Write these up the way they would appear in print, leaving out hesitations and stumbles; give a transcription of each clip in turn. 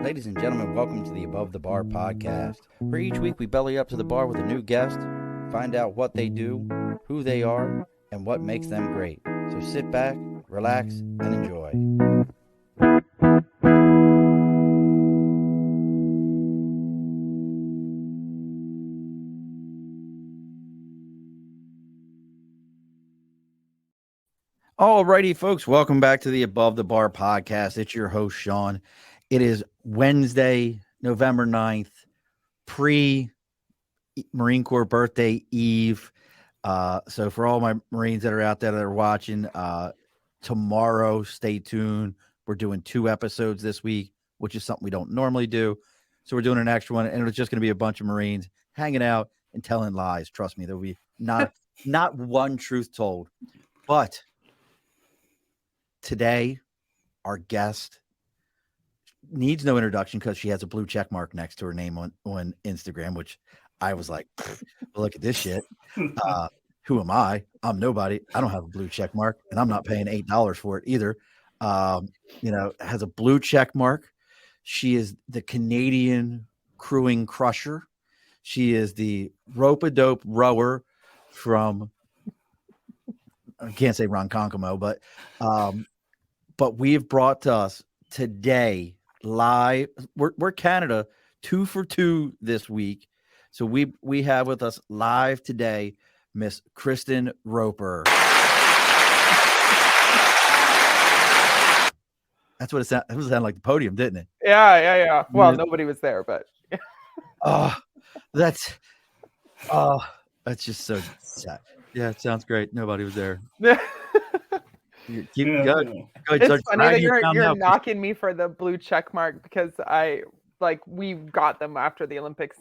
Ladies and gentlemen, welcome to the Above the Bar podcast, where each week we belly up to the bar with a new guest, find out what they do, who they are, and what makes them great. So sit back, relax, and enjoy. Alrighty, folks, welcome back to the Above the Bar podcast. It's your host, Sean. It is Wednesday, November 9th, pre-Marine Corps birthday eve. So for all my Marines that are out there that are watching, tomorrow, stay tuned. We're doing 2 episodes this week, which is something we don't normally do. So we're doing an extra one, and it's just going to be a bunch of Marines hanging out and telling lies. Trust me, there'll be not one truth told. But today, our guest needs no introduction because she has a blue check mark next to her name on Instagram, which I was like, look at this shit. Who am I? I'm nobody. I don't have a blue check mark, and I'm not paying $8 for it either. Has a blue check mark. She is the Canadian crewing crusher. She is the rope-a-dope rower from, I can't say Ronkonkoma, but we've brought to us today live. We're Canada 2 for 2 this week. So we have with us live today Miss Kristen Roper. That's what it sounded like, the podium, didn't it? Yeah. Well, nobody was there, but that's just so sad. Yeah, it sounds great. Nobody was there. Keep going. It's funny that you're knocking me for the blue check mark because we got them after the Olympics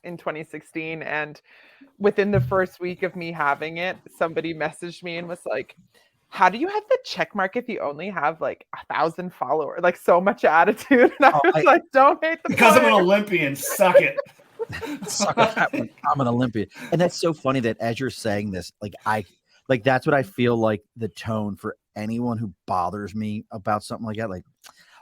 in 2016, and within the first week of me having it, somebody messaged me and was like, how do you have the check mark if you only have like 1,000 followers? Like, so much attitude. And I was like, don't hate the because I'm an Olympian. Suck it. I'm an Olympian. And that's so funny that as you're saying this, that's what I feel like the tone for anyone who bothers me about something like that. Like,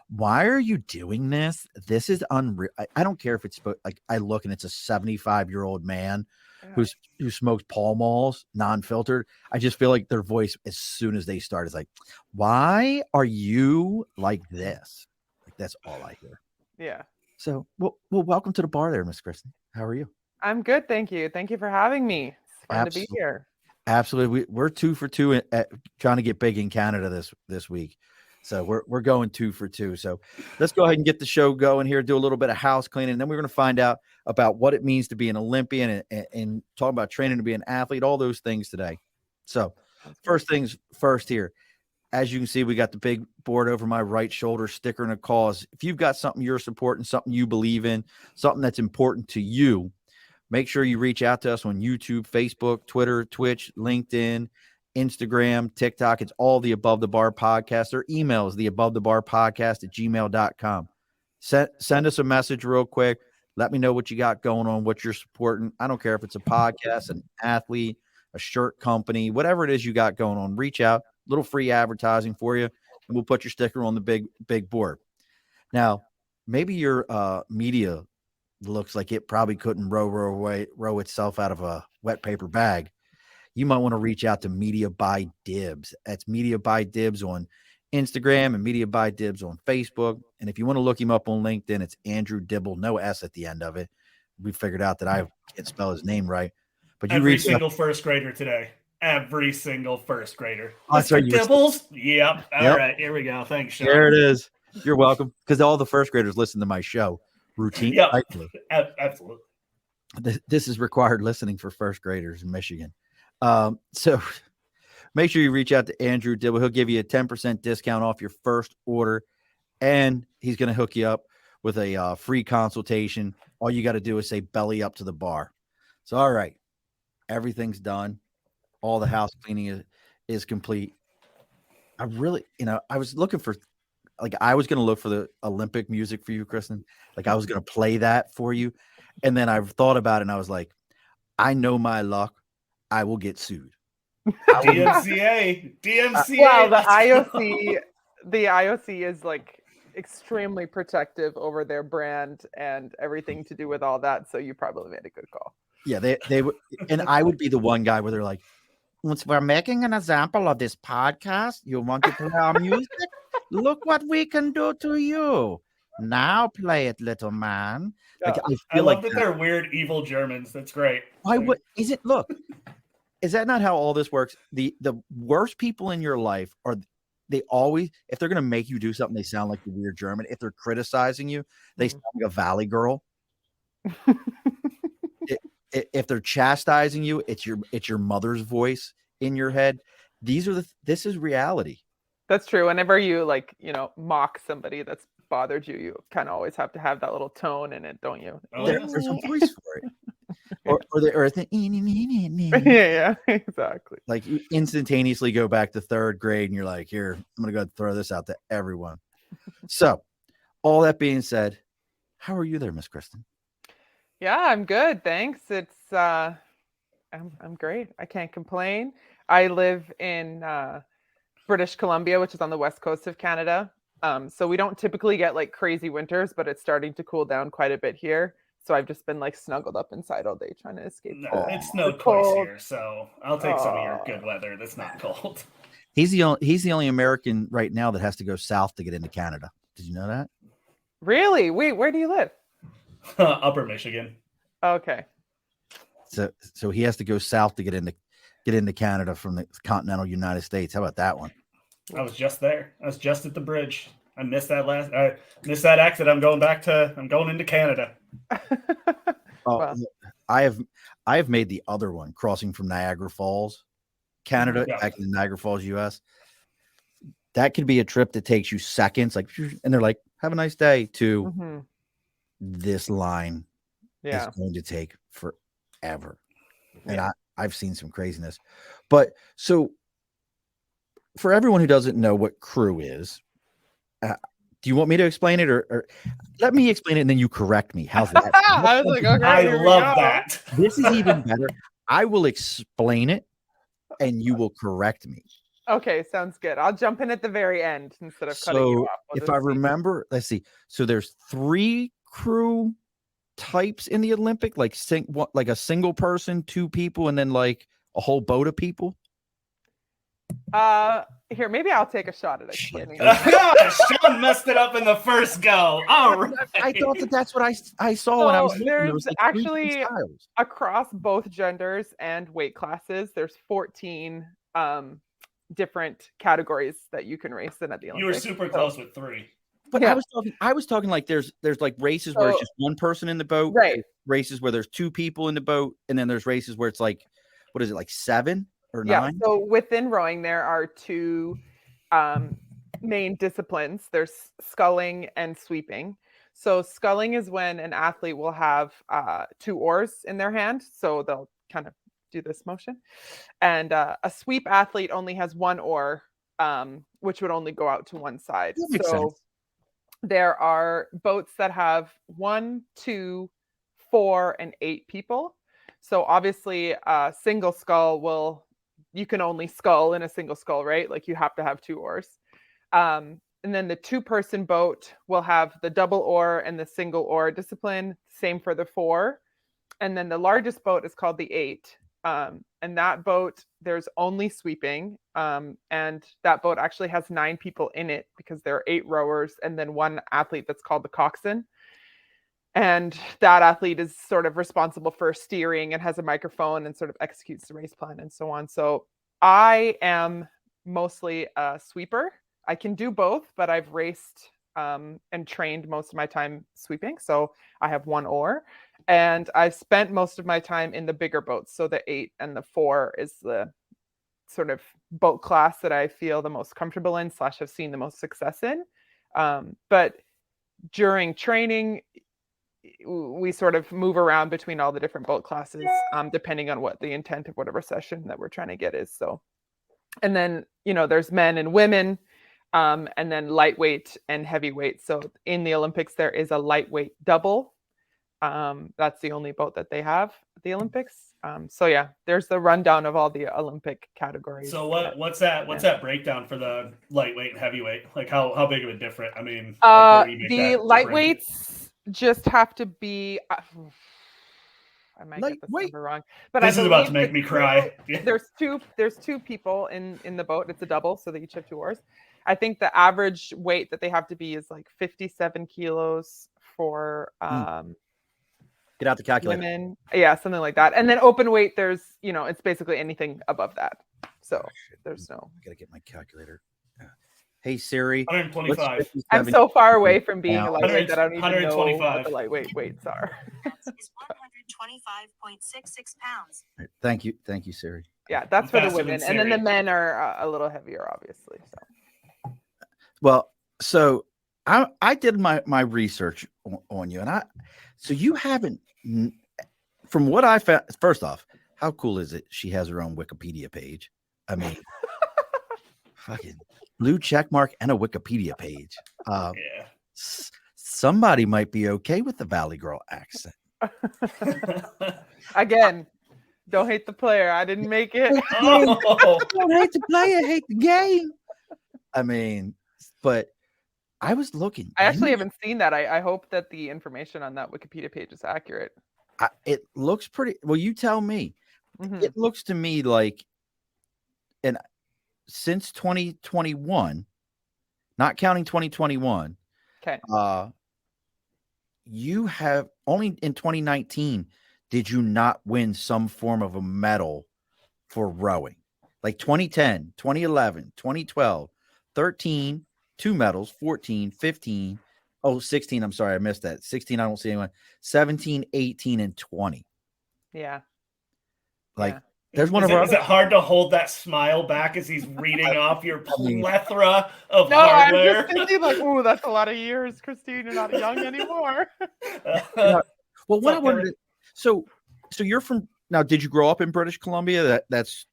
why are you doing this? This is unreal. I don't care if it's like I look and it's a 75-year-old man who smokes Pall Malls non-filtered. I just feel like their voice as soon as they start is like, why are you like this? Like, that's all I hear. Yeah. So, well, welcome to the bar there, Miss Kristen. How are you? I'm good, thank you. Thank you for having me. It's fun to be here. Absolutely. We're 2 for 2 at trying to get big in Canada this week. So we're going 2 for 2. So let's go ahead and get the show going here, do a little bit of house cleaning, and then we're going to find out about what it means to be an Olympian and talk about training to be an athlete, all those things today. So first things first here. As you can see, we got the big board over my right shoulder, sticker and a cause. If you've got something you're supporting, something you believe in, something that's important to you, make sure you reach out to us on YouTube, Facebook, Twitter, Twitch, LinkedIn, Instagram, TikTok. It's all the Above the Bar podcast. Or email is the Above the Bar podcast @gmail.com. Send us a message real quick. Let me know what you got going on, what you're supporting. I don't care if it's a podcast, an athlete, a shirt company, whatever it is you got going on. Reach out. Little free advertising for you, and we'll put your sticker on the big board. Now, maybe your media looks like it probably couldn't row itself out of a wet paper bag. You might want to reach out to Media by Dibs. That's Media by Dibs on Instagram and Media by Dibs on Facebook. And if you want to look him up on LinkedIn, it's Andrew Dibble, no S at the end of it. We figured out that I can't spell his name right. But you every single first grader today. Every single first grader. Mr. Dibbles? Yep. All right. Here we go. Thanks, Sean. There it is. You're welcome. Because all the first graders listen to my show routine. Yep. Absolutely. This is required listening for first graders in Michigan. So make sure you reach out to Andrew Dibble. He'll give you a 10% discount off your first order, and he's going to hook you up with a free consultation. All you got to do is say belly up to the bar. So, all right, everything's done. All the house cleaning is complete. I really, I was looking for, I was going to look for the Olympic music for you, Kristen. I was going to play that for you. And then I've thought about it and I was like, I know my luck. I will get sued. DMCA. Well, the IOC is extremely protective over their brand and everything to do with all that. So you probably made a good call. Yeah, they would, and I would be the one guy where they're like, "Once we're making an example of this podcast, you want to play our music? Look what we can do to you. Now play it, little man." Like Yeah. I I feel love like that they're weird, evil Germans. That's great. why would is it? Look, is that not how all this works? The worst people in your life are they always, if they're going to make you do something, they sound like the weird German. If they're criticizing you, they sound like a valley girl. If they're chastising you, it's your mother's voice in your head. This is reality. That's true. Whenever you mock somebody that's bothered you, you kind of always have to have that little tone in it, don't you? Oh, There's a voice for it. Yeah, exactly. Like you instantaneously go back to third grade and you're like, here, I'm gonna go throw this out to everyone. So all that being said, how are you there, Miss Kristen? Yeah, I'm good. Thanks. It's I'm great. I can't complain. I live in British Columbia, which is on the west coast of Canada. So we don't typically get like crazy winters, but it's starting to cool down quite a bit here. So I've just been like snuggled up inside all day trying to escape. No, it snowed twice here, so I'll take some of your good weather. That's not cold. He's the only American right now that has to go south to get into Canada. Did you know that? Really? Wait, where do you live? Upper Michigan. Okay. So he has to go south to get into Canada from the continental United States. How about that one? I was just there. I was just at the bridge. I missed that exit. I'm going into Canada. Oh, Well. I have made the other one, crossing from Niagara Falls, Canada, Yeah. back into Niagara Falls, US. That could be a trip that takes you seconds, and they're like, "Have a nice day." To Mhm. this line Yeah. is going to take forever, and Yeah. I've seen some craziness. But so, for everyone who doesn't know what crew is, do you want me to explain it, or let me explain it and then you correct me? How's that? I was like, okay, I here we love go. that. This is even better. I will explain it and you will correct me. Okay, sounds good. I'll jump in at the very end instead of cutting you So off. We'll if just I see. remember, let's see. So there's 3 crew types in the Olympic, like a single person, 2 people, and then like a whole boat of people. Here, maybe I'll take a shot at explaining. Sean messed it up in the first go. All right. I thought that's what I saw when I was So looking. There there's was like 3 different actually styles. across both genders and weight classes, there's 14 different categories that you can race in at the You were Olympics. super close with 3. But Yeah. I was talking like there's like races where it's just one person in the boat, Right. there's races where there's 2 people in the boat, and then there's races where it's like, what is it, like 7 or 9? Yeah. So within rowing, there are 2 main disciplines. There's sculling and sweeping. So sculling is when an athlete will have 2 oars in their hand. So they'll kind of do this motion. And a sweep athlete only has 1 oar, which would only go out to one side. That makes So sense. there are boats that have 1, 2, 4, and 8 people. So obviously a single scull you can only scull in a single scull, right? Like you have to have 2 oars. And then the 2-person boat will have the double oar and the single oar discipline. Same for the 4. And then the largest boat is called the 8. And that boat, there's only sweeping. And that boat actually has 9 people in it because there are 8 rowers and then 1 athlete that's called the coxswain. And that athlete is sort of responsible for steering and has a microphone and sort of executes the race plan and so on. So I am mostly a sweeper. I can do both, but I've raced and trained most of my time sweeping. So I have 1 oar. And I've spent most of my time in the bigger boats. So the 8 and the 4 is the sort of boat class that I feel the most comfortable in / have seen the most success in. But during training, we sort of move around between all the different boat classes, depending on what the intent of whatever session that we're trying to get is. So, and then, there's men and women, and then lightweight and heavyweight. So in the Olympics, there is a lightweight double. That's the only boat that they have at the Olympics. So yeah, there's the rundown of all the Olympic categories. So what's that breakdown for the lightweight and heavyweight? Like how big of a difference? I mean, the lightweights just have to be. I might get this number wrong, but this is about to make me cry. There's two people in the boat. It's a double, so they each have 2 oars. I think the average weight that they have to be is like 57 kilos for get out the calculator. Women. Yeah, something like that. And then open weight, there's it's basically anything above that. So there's no. I gotta get my calculator. Hey Siri, 125. I'm so far away from being a lightweight that I don't even know 125. what the lightweight weights are. Is 125.66 pounds. Thank you, Siri. Yeah, that's for the women, and then the men are a little heavier, obviously. So. Well, so I did my research on you, and so you haven't, from what I found. First off, how cool is it? She has her own Wikipedia page. I mean, fucking blue check mark and a Wikipedia page. Yeah. Somebody might be okay with the Valley Girl accent. Again, don't hate the player. I didn't make it. Don't hate the player, hate the game. I mean, but I was looking. I actually haven't seen that. I hope that the information on that Wikipedia page is accurate. It looks pretty. Well, you tell me. Mm-hmm. It looks to me like, and since 2021, not counting 2021. Okay. You have only in 2019 did you not win some form of a medal for rowing? Like 2010, 2011, 2012, 13, 2 medals, 14, 15, 16. I'm sorry, I missed that. 16, I don't see anyone. 17, 18, and 20. Yeah. Like, yeah. There's one of our. Is it hard to hold that smile back as he's reading off your plethora of no, hardware? I'm just thinking like, ooh, that's a lot of years, Christine. You're not young anymore. Well, what I wanted to, so you're from now. Did you grow up in British Columbia? That's.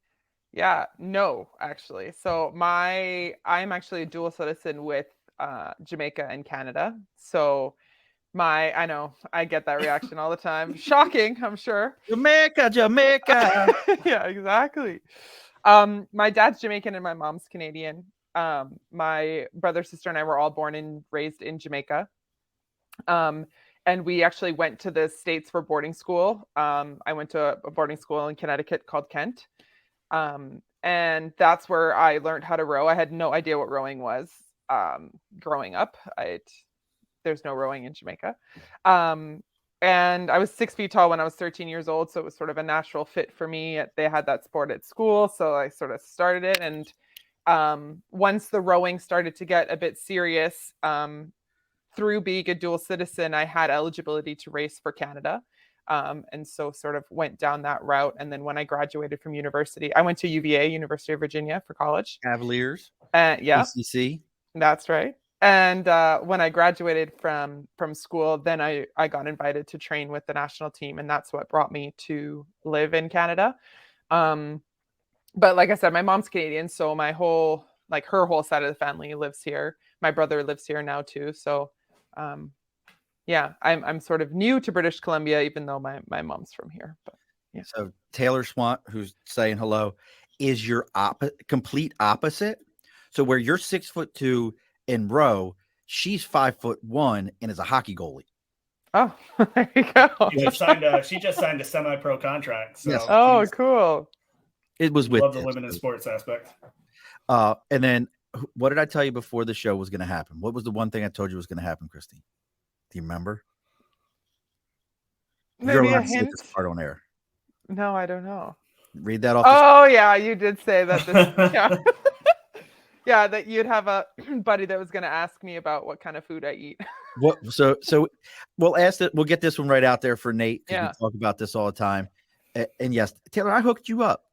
Yeah, no, actually. So I'm actually a dual citizen with Jamaica and Canada. So I know I get that reaction all the time. Shocking, I'm sure. Jamaica. Yeah, exactly. My dad's Jamaican and my mom's Canadian. My brother, sister, and I were all born and raised in Jamaica. And we actually went to the States for boarding school. I went to a boarding school in Connecticut called Kent. And that's where I learned how to row. I had no idea what rowing was growing up. There's no rowing in Jamaica. And I was 6 feet tall when I was 13 years old. So it was sort of a natural fit for me. They had that sport at school. So I sort of started it. And once the rowing started to get a bit serious, through being a dual citizen, I had eligibility to race for Canada. And so sort of went down that route. And then when I graduated from university, I went to UVA, University of Virginia, for college. Cavaliers. Yeah. ACC. That's right. And when I graduated from school, then I got invited to train with the national team. And that's what brought me to live in Canada. But like I said, my mom's Canadian. So her whole side of the family lives here. My brother lives here now too. So yeah, I'm sort of new to British Columbia, even though my mom's from here. But yeah. So Taylor Swant, who's saying hello, is your complete opposite. So where you're 6'2" in row, she's 5'1" and is a hockey goalie. Oh, there you go. She just signed a semi-pro contract. So yes. Oh, cool. It was with love the women in sports aspect. And then what did I tell you before the show was going to happen? What was the one thing I told you was going to happen, Christine? Do you remember? Maybe a hint. This part on air. No, I don't know. Read that off. Oh yeah, you did say that. Yeah. Yeah, that you'd have a buddy that was going to ask me about what kind of food I eat. So we'll ask that. We'll get this one right out there for Nate. Yeah. We talk about this all the time. And yes, Taylor, I hooked you up.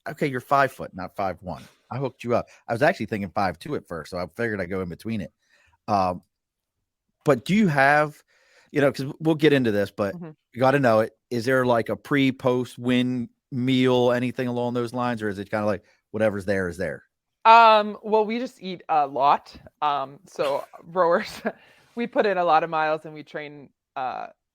Okay, you're 5 foot, not 5'1". I hooked you up. I was actually thinking 5'2" at first, so I figured I'd go in between it. But do you have, because we'll get into this, but you got to know it. Is there like a pre-post win meal, anything along those lines, or is it kind of like whatever's there is there? Well, we just eat a lot. So rowers, we put in a lot of miles and we train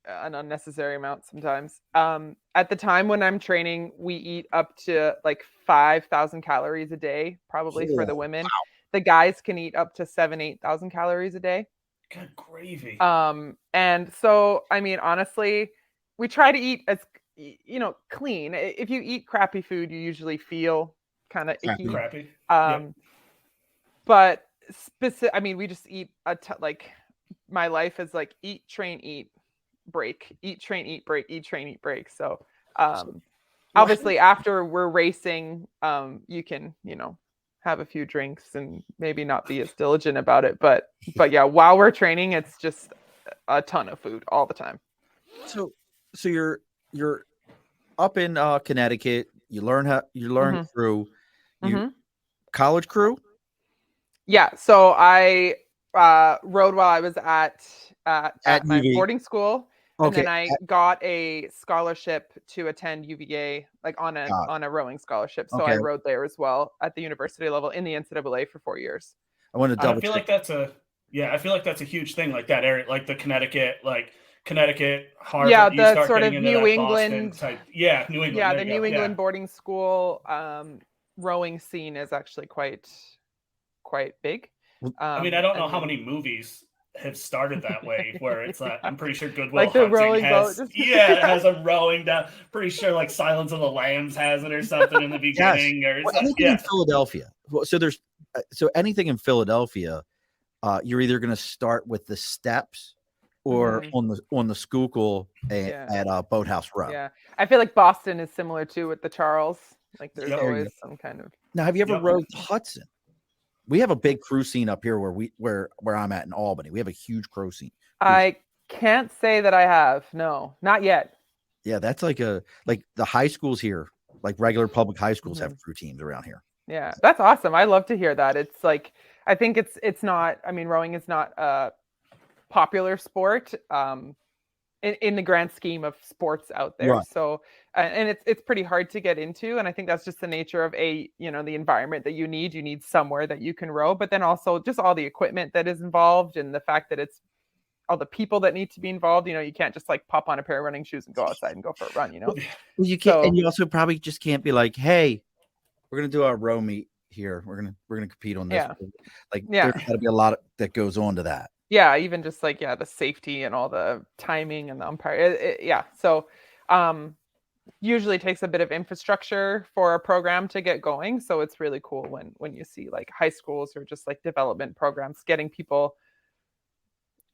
an unnecessary amount sometimes. At the time when I'm training, we eat up to like 5,000 calories a day, probably for the women. Wow. The guys can eat up to 8,000 calories a day. Good gravy. And so, I mean, honestly, we try to eat as, clean. If you eat crappy food, you usually feel kind of icky. Crappy. But I mean, we just eat like my life is like eat, train, eat, break, eat, train, eat, break, eat, train, eat, break. So, obviously after we're racing, you can, have a few drinks and maybe not be as diligent about it. But yeah, while we're training, it's just a ton of food all the time. So you're up in Connecticut. You learn crew. College crew. Yeah. So I rode while I was at my boarding school. And then I got a scholarship to attend UVA, like on a rowing scholarship. So I rode there as well at the university level in the NCAA for 4 years. I want to double. I feel like that's a huge thing, like that area, like the Connecticut, Harvard. Yeah, the sort of New England type. Yeah, New England. Yeah, the New England boarding school rowing scene is actually quite big. I mean, I don't know how many movies have started that way, where it's I'm pretty sure Goodwill like the Hunting rowing has, boat. it has a rowing down. Pretty sure like Silence of the Lambs has it or something in the beginning. Yes. Anything in Philadelphia. So anything in Philadelphia, you're either going to start with the steps or on the Schuylkill at Boathouse Row. Yeah, I feel like Boston is similar too with the Charles. Like there's always some kind of. Now, have you ever rowed Hudson? We have a big crew scene up here where I'm at in Albany. We have a huge crew scene. I can't say that I have. No, not yet. Yeah, that's like the high schools here, like regular public high schools have crew teams around here. Yeah, that's awesome. I love to hear that. It's like, I think it's not, I mean, rowing is not a popular sport in the grand scheme of sports out there. Right. So, and it's pretty hard to get into. And I think that's just the nature of the environment that you need. You need somewhere that you can row, but then also just all the equipment that is involved and the fact that it's all the people that need to be involved. You can't just like pop on a pair of running shoes and go outside and go for a run, Well, you can't, and you also probably just can't be like, hey, we're going to do our row meet here. We're going to compete on this. There's got to be a lot that goes on to that. Yeah. Even just like, the safety and all the timing and the umpire. So, usually takes a bit of infrastructure for a program to get going. So it's really cool when you see like high schools or just like development programs getting people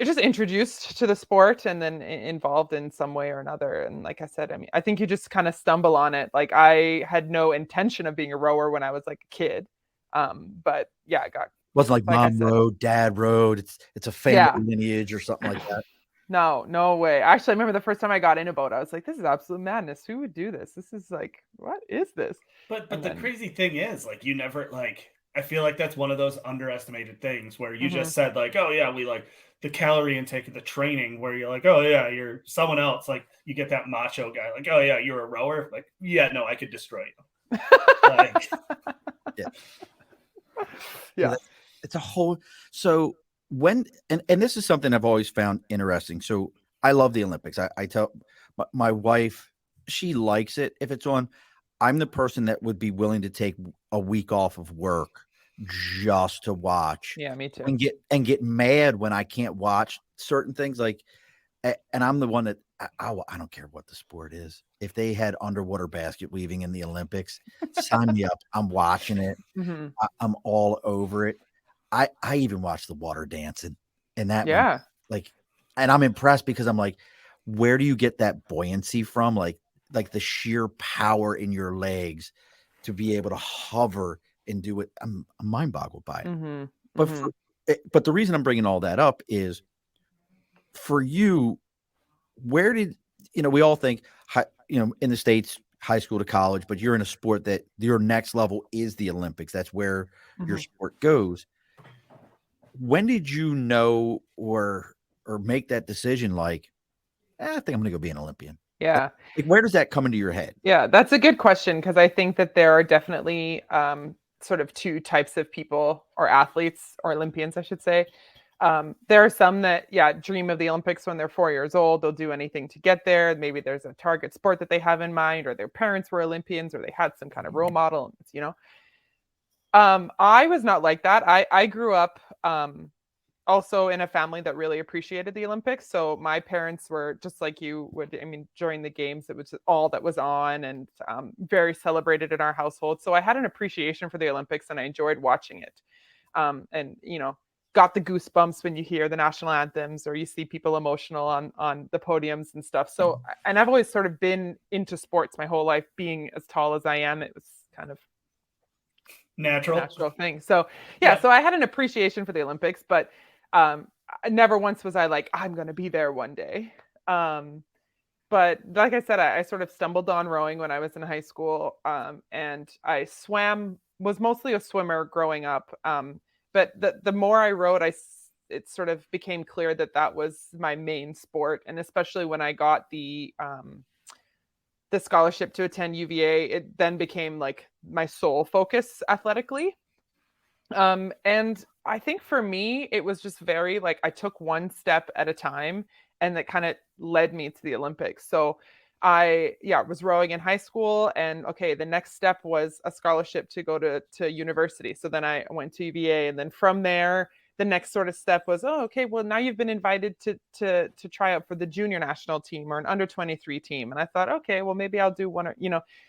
just introduced to the sport and then involved in some way or another. And like I said, I mean, I think you just kind of stumble on it. Like I had no intention of being a rower when I was like a kid. But I got. Wasn't like mom rode, dad rode. It's a family lineage or something like that. No way. Actually, I remember the first time I got in a boat, I was like, this is absolute madness. Who would do this? This is like, what is this? But the crazy thing is, like, you never, like, I feel like that's one of those underestimated things where you just said, like, oh, yeah, we like the calorie intake of the training where you're like, oh, yeah, you're someone else. Like, you get that macho guy, like, oh, yeah, you're a rower. Like, yeah, no, I could destroy you. Like, yeah. It's a whole, so when, and this is something I've always found interesting. So I love the Olympics. I tell my wife, she likes it if it's on. I'm the person that would be willing to take a week off of work just to watch. Yeah, me too. And get mad when I can't watch certain things. Like, and I'm the one that I don't care what the sport is. If they had underwater basket weaving in the Olympics, sign me up. I'm watching it. I'm all over it. I even watch the water dancing and that. Yeah. And I'm impressed because I'm like, where do you get that buoyancy from? Like the sheer power in your legs to be able to hover and do it. I'm mind boggled by it. But the reason I'm bringing all that up is for you, where did, we all think, in the States, high school to college, but you're in a sport that your next level is the Olympics. That's where your sport goes. When did you know or make that decision? Like, I think I'm going to go be an Olympian. Yeah. Like, where does that come into your head? Yeah, that's a good question. Cause I think that there are definitely sort of two types of people or athletes or Olympians, I should say. There are some that, dream of the Olympics when they're 4 years old. They'll do anything to get there. Maybe there's a target sport that they have in mind, or their parents were Olympians, or they had some kind of role model, I was not like that. I grew up also in a family that really appreciated the Olympics. So my parents were just like you would. I mean, during the games, it was all that was on, and very celebrated in our household. So I had an appreciation for the Olympics, and I enjoyed watching it. And got the goosebumps when you hear the national anthems, or you see people emotional on the podiums and stuff. So, and I've always sort of been into sports my whole life. Being as tall as I am, it was kind of natural thing. So so I had an appreciation for the Olympics, but never once was I like, I'm going to be there one day. But like I said, I sort of stumbled on rowing when I was in high school. And I was mostly a swimmer growing up. But the more I rowed, it sort of became clear that was my main sport. And especially when I got the scholarship to attend UVA, it then became like my sole focus athletically. And I think for me, it was just very like, I took one step at a time, and that kind of led me to the Olympics. So I was rowing in high school, and the next step was a scholarship to go to university. So then I went to UVA, and then from there, the next sort of step was, well, now you've been invited to try out for the junior national team or an under 23 team. And I thought, well, maybe I'll do one,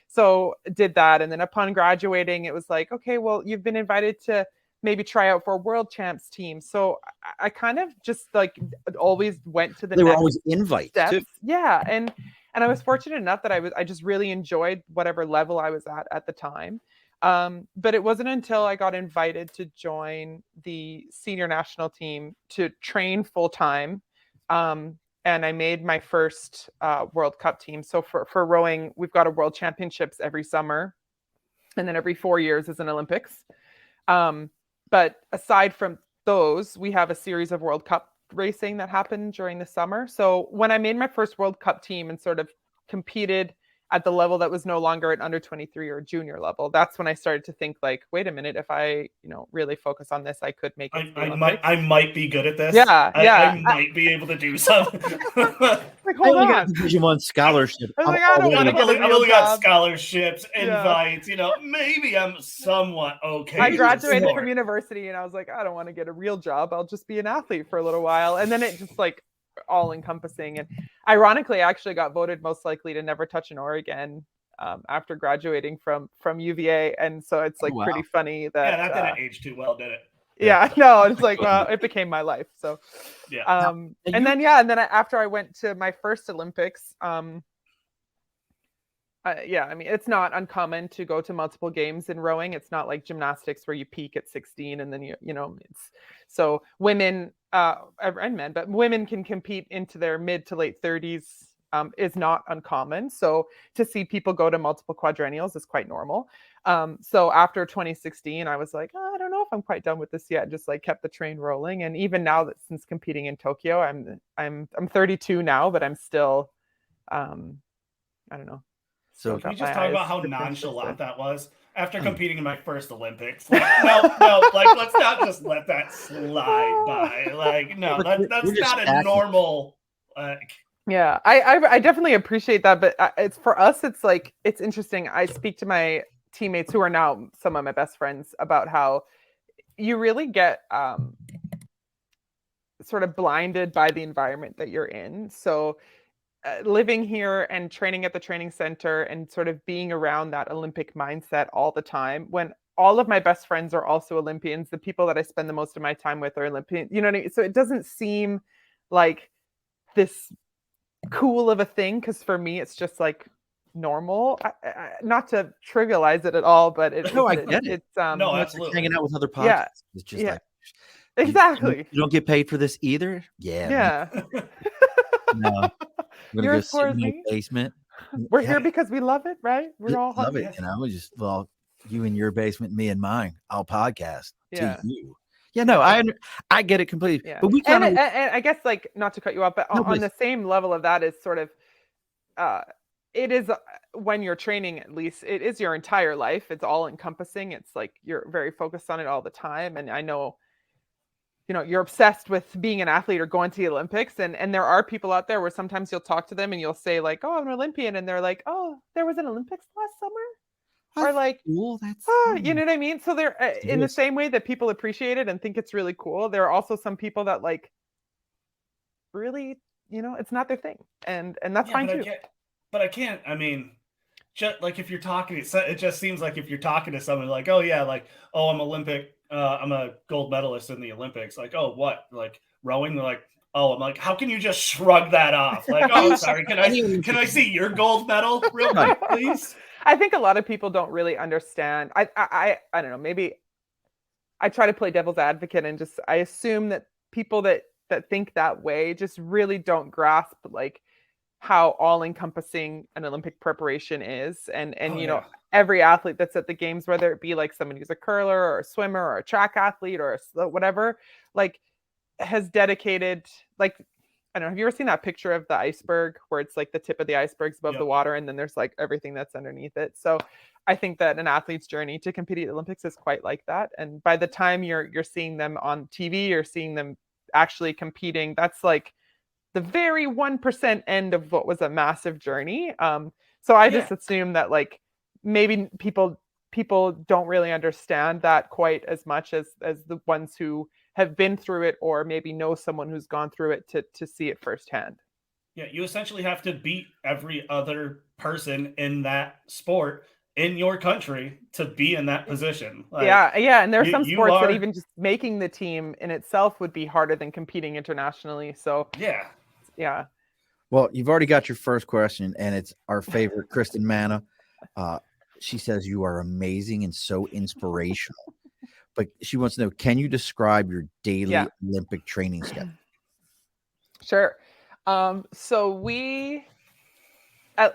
so did that. And then upon graduating, it was like, well, you've been invited to maybe try out for a world champs team. So I kind of just like always went to the They next were always invites too. Yeah. And I was fortunate enough that I just really enjoyed whatever level I was at the time. But it wasn't until I got invited to join the senior national team to train full time. And I made my first World Cup team. So for rowing, we've got a World Championships every summer, and then every 4 years is an Olympics. But aside from those, we have a series of World Cup racing that happened during the summer. So when I made my first World Cup team and sort of competed at the level that was no longer at under 23 or junior level, that's when I started to think like, wait a minute, if I, really focus on this, I could make it. I might be good at this. I might be able to do something. Like, hold on. Got a Division 1 scholarship. I was like, I don't want to get a real I've only got job. scholarships, invites, maybe I'm somewhat okay. I graduated from university, and I was like, I don't want to get a real job. I'll just be an athlete for a little while. And then it just like all encompassing. And ironically, I actually got voted most likely to never touch an oar again after graduating from UVA. And so it's like pretty funny that that didn't age too well, did it? No, it's like, well, it became my life. So and then after I went to my first Olympics, I mean, it's not uncommon to go to multiple games in rowing. It's not like gymnastics where you peak at 16 and then it's so women and men, but women can compete into their mid to late 30s is not uncommon. So to see people go to multiple quadrennials is quite normal. So after 2016, I was like, I don't know if I'm quite done with this yet. Just like kept the train rolling. And even now that since competing in Tokyo, I'm 32 now, but I'm still, I don't know. So can we just talk about how nonchalant that was after competing in my first Olympics? Like, no, like let's not just let that slide by. Like, no, that's not a normal. Yeah, I definitely appreciate that, but it's for us. It's like it's interesting. I speak to my teammates who are now some of my best friends about how you really get sort of blinded by the environment that you're in. So. Living here and training at the training center and sort of being around that Olympic mindset all the time, when all of my best friends are also Olympians, the people that I spend the most of my time with are Olympians, you know what I mean? So it doesn't seem like this cool of a thing, because for me, it's just like normal. Not to trivialize it at all, but I get it. It's no, absolutely. Hanging out with other podcasts. Yeah. It's just like exactly. You don't get paid for this either. Yeah. No. I'm gonna go sit in my basement. We're here because we love it, right? We're all love it. You in your basement, me in mine. I'll podcast to you. Yeah, no, I get it completely. Yeah. But we and I guess like not to cut you off, but on the same level of that is sort of it is when you're training, at least it is your entire life. It's all encompassing. It's like you're very focused on it all the time. And I know you're obsessed with being an athlete or going to the Olympics. And there are people out there where sometimes you'll talk to them and you'll say like, oh, I'm an Olympian. And they're like, oh, there was an Olympics last summer. Or like, cool. That's you know what I mean? So they're in the same way that people appreciate it and think it's really cool. There are also some people that like really, it's not their thing. And that's fine too. But I can't, I mean, just like if you're talking, it just seems like if you're talking to someone like, oh yeah, like, oh, I'm I'm a gold medalist in the Olympics. Like, oh, what? Like rowing? They're like, oh, I'm like, how can you just shrug that off? Like, oh, sorry, can I see your gold medal real quick, please? I think a lot of people don't really understand. I don't know, maybe I try to play devil's advocate and just, I assume that people that think that way just really don't grasp like how all encompassing an Olympic preparation is. And every athlete that's at the games, whether it be like someone who's a curler or a swimmer or a track athlete or whatever, like has dedicated, like, I don't know, have you ever seen that picture of the iceberg where it's like the tip of the iceberg's above the water and then there's like everything that's underneath it? So I think that an athlete's journey to compete at the Olympics is quite like that. And by the time you're seeing them on TV or seeing them actually competing, that's like the very 1% end of what was a massive journey. So I just assume that like maybe people don't really understand that quite as much as the ones who have been through it or maybe know someone who's gone through it to see it firsthand. Yeah, you essentially have to beat every other person in that sport in your country to be in that position. Like, yeah. And there are some sports that even just making the team in itself would be harder than competing internationally. So yeah. Well, you've already got your first question, and it's our favorite, Kristen Manna. She says you are amazing and so inspirational. But she wants to know, can you describe your daily Olympic training schedule? Sure. So we, I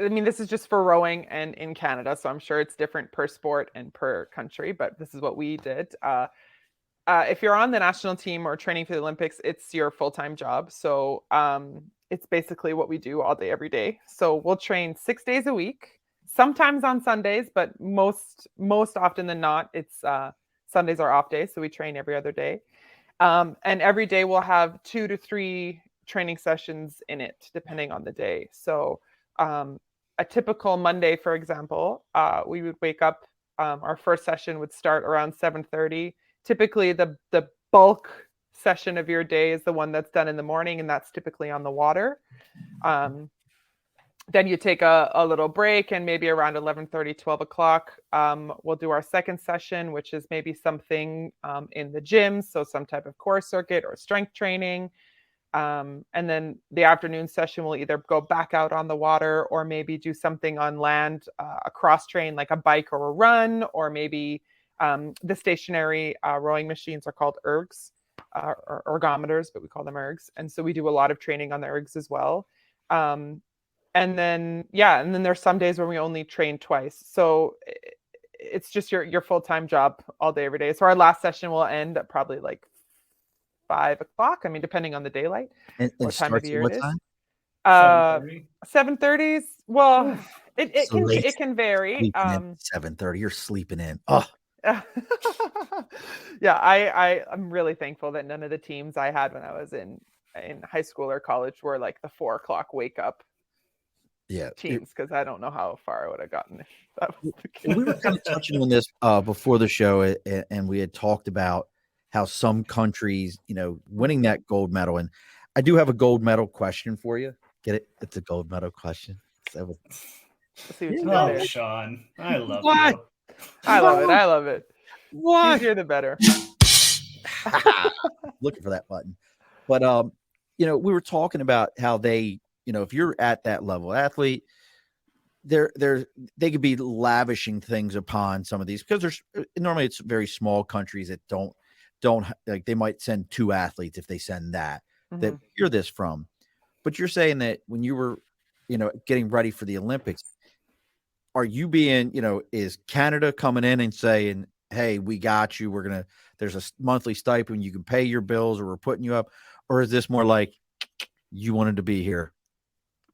mean, this is just for rowing and in Canada, so I'm sure it's different per sport and per country, but this is what we did. If you're on the national team or training for the Olympics, it's your full-time job. So it's basically what we do all day, every day. So we'll train 6 days a week, sometimes on Sundays, but most often than not, it's Sundays are off days. So we train every other day. And every day we'll have 2 to 3 training sessions in it, depending on the day. So a typical Monday, for example, we would wake up, our first session would start around 7:30. Typically the bulk session of your day is the one that's done in the morning, and that's typically on the water. Then you take a little break, and maybe around 11:30, 12 o'clock, we'll do our second session, which is maybe something in the gym. So some type of core circuit or strength training. And then the afternoon session will either go back out on the water or maybe do something on land, a cross train like a bike or a run, or maybe the stationary rowing machines are called ergs, or ergometers, but we call them ergs. And so we do a lot of training on the ergs as well. And then there's some days where we only train twice. So it's just your full-time job all day, every day. So our last session will end at probably like 5 o'clock. I mean, depending on the daylight, what time of year it is. 7:30. Well, it can vary. 7:30. You're sleeping in. Oh. Yeah, I'm really thankful that none of the teams I had when I was in high school or college were like the 4 o'clock wake up teams, because I don't know how far I would have gotten if that was the case. We were kind of touching on this before the show, and we had talked about how some countries, winning that gold medal. And I do have a gold medal question for you. Get it? It's a gold medal question. So, Sean, I love you. I love it. What? Easier the better. Looking for that button. But we were talking about how they, if you're at that level athlete, they could be lavishing things upon some of these, because normally it's very small countries that don't like, they might send 2 athletes if they send that hear this from. But you're saying that when you were, getting ready for the Olympics, are you being, is Canada coming in and saying, hey, we got you, there's a monthly stipend, you can pay your bills, or we're putting you up? Or is this more like, you wanted to be here,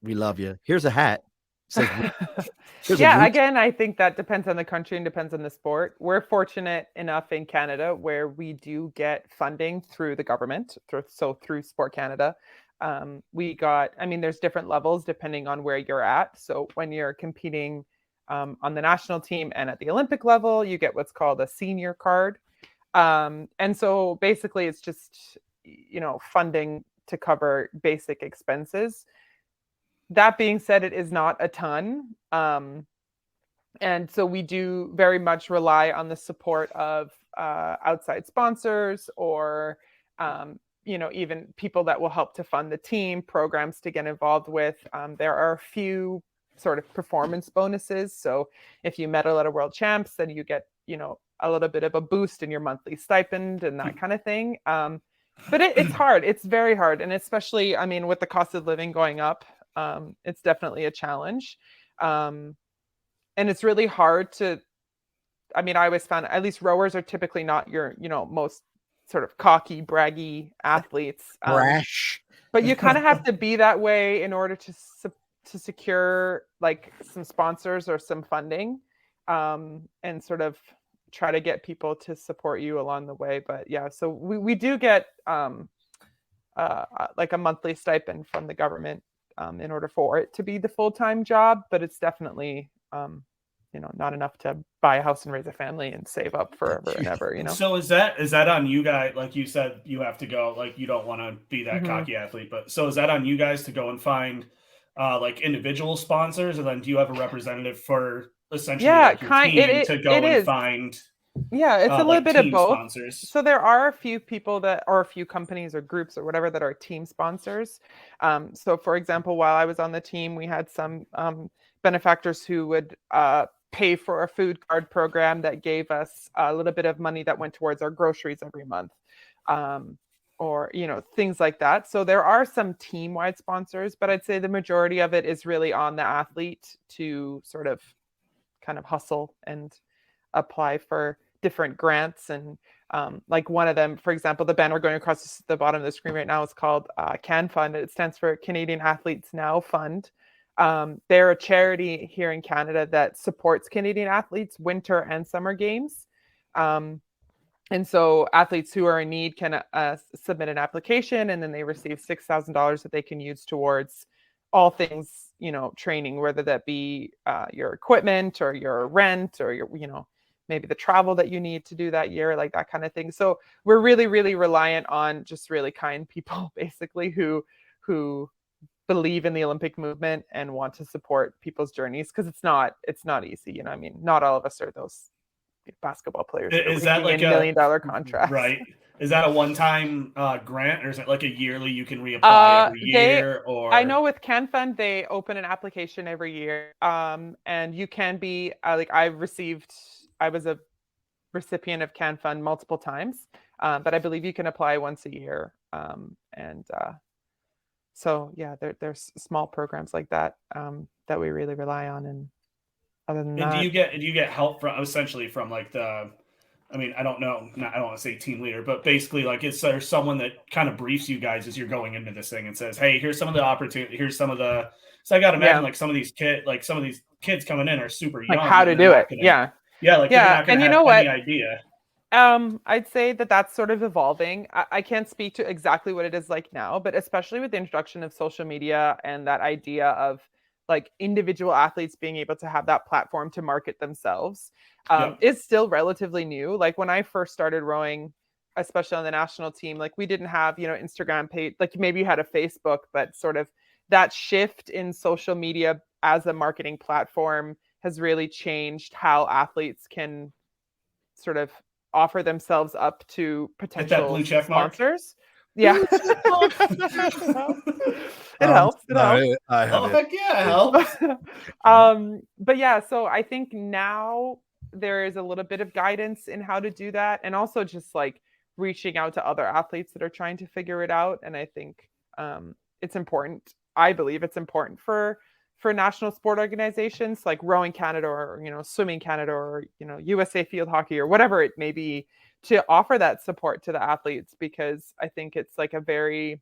we love you, here's a hat, It's like, again, I think that depends on the country and depends on the sport. We're fortunate enough in Canada where we do get funding through the government, through Sport Canada. There's different levels depending on where you're at. So when you're competing on the national team and at the Olympic level, you get what's called a senior card. And so basically it's just, funding to cover basic expenses. That being said, it is not a ton. And so we do very much rely on the support of outside sponsors or, even people that will help to fund the team, programs to get involved with. There are a few sort of performance bonuses. So if you medal at a world champs, then you get, a little bit of a boost in your monthly stipend and that kind of thing. But it's hard. It's very hard. And especially, with the cost of living going up, it's definitely a challenge. And it's really hard to, I always found at least rowers are typically not your, most sort of cocky, braggy athletes. Brash. But you kind of have to be that way in order to secure like some sponsors or some funding, and sort of try to get people to support you along the way. But yeah, so we do get like a monthly stipend from the government in order for it to be the full-time job, but it's definitely not enough to buy a house and raise a family and save up forever and ever. So is that on you guys? Like you said, you have to go, like you don't want to be that cocky athlete, but so is that on you guys to go and find like individual sponsors, and then do you have a representative for essentially like your team to go and find? Yeah, it's a little bit of both. Sponsors. So there are a few people or a few companies or groups or whatever that are team sponsors. So for example, while I was on the team, we had some benefactors who would pay for a food card program that gave us a little bit of money that went towards our groceries every month, or things like that. So there are some team-wide sponsors, but I'd say the majority of it is really on the athlete to sort of kind of hustle and apply for different grants. And like one of them, for example, the banner going across the bottom of the screen right now is called CAN Fund. It stands for Canadian Athletes Now Fund. They're a charity here in Canada that supports Canadian athletes winter and summer games. And so athletes who are in need can submit an application, and then they receive $6,000 that they can use towards all things, training, whether that be your equipment or your rent or your, maybe the travel that you need to do that year, like that kind of thing. So we're really, really reliant on just really kind people, basically, who believe in the Olympic movement and want to support people's journeys, because it's not easy. Not all of us are those basketball players. Is that like $1 million contract? Right. Is that a one-time grant, or is it like a yearly you can reapply every year? Or I know with CAN Fund, they open an application every year. And you can be I was a recipient of CAN Fund multiple times, but I believe you can apply once a year. So yeah, there's small programs like that that we really rely on. And other than that, do you get help from essentially from like the, I don't know, I don't want to say team leader, but basically like is there someone that kind of briefs you guys as you're going into this thing and says, hey, here's some of the opportunity, here's some of the, so I got to imagine like some of these kids coming in are super young. Like how to do it. Yeah. They're not going to have any idea. I'd say that's sort of evolving. I can't speak to exactly what it is like now, but especially with the introduction of social media and that idea of like individual athletes being able to have that platform to market themselves, is still relatively new. Like when I first started rowing, especially on the national team, like we didn't have, Instagram page, like maybe you had a Facebook, but sort of that shift in social media as a marketing platform has really changed how athletes can sort of offer themselves up to potential blue check sponsors. Yeah. It helps. Heck yeah, it helps. But yeah, so I think now there is a little bit of guidance in how to do that, and also just like reaching out to other athletes that are trying to figure it out. And I think it's important. I believe it's important for national sport organizations like Rowing Canada or Swimming Canada or USA Field Hockey or whatever it may be, to offer that support to the athletes, because I think it's like a very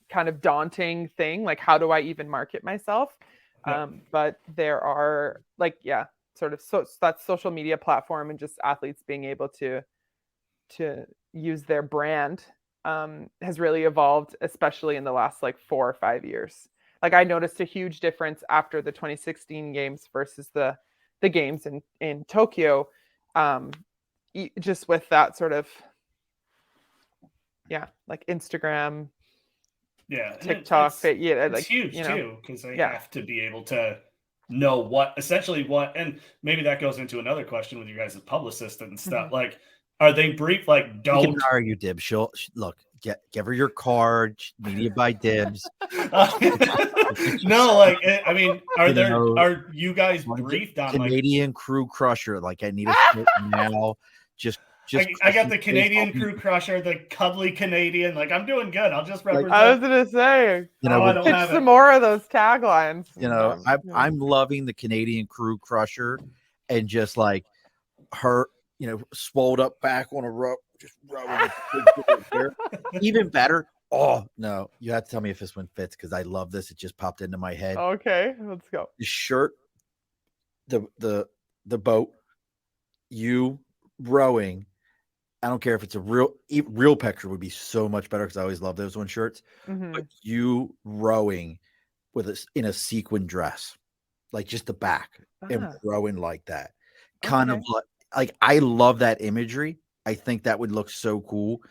kind of daunting thing. Like, how do I even market myself? But there are sort of that social media platform and just athletes being able to use their brand has really evolved, especially in the last 4 or 5 years. I noticed a huge difference after the 2016 games versus the games in Tokyo, just with that sort of Instagram, TikTok. It's huge too, because they have to be able to know what, and maybe that goes into another question with you guys as publicists and stuff. Mm-hmm. Are they brief? Don't. You can hire you, Dibs. Look, give her your card, media by Dibs. No, I mean, are you guys briefed on Canadian crew crusher? I need a now. Just I got the Canadian crew crusher, the cuddly Canadian. I'm doing good. I'll just represent. I was gonna say, I don't pitch have some more of those taglines. I'm loving the Canadian crew crusher, and just her, swolled up back on a rope, just rowing. Even better. Oh no, you have to tell me if this one fits, because I love this. It just popped into my head. Okay, let's go. The shirt, the boat, you rowing. I don't care if it's a real picture would be so much better, because I always love those one shirts. Mm-hmm. But you rowing in a sequin dress, just the back, and rowing like that, kind of I love that imagery. I think that would look so cool.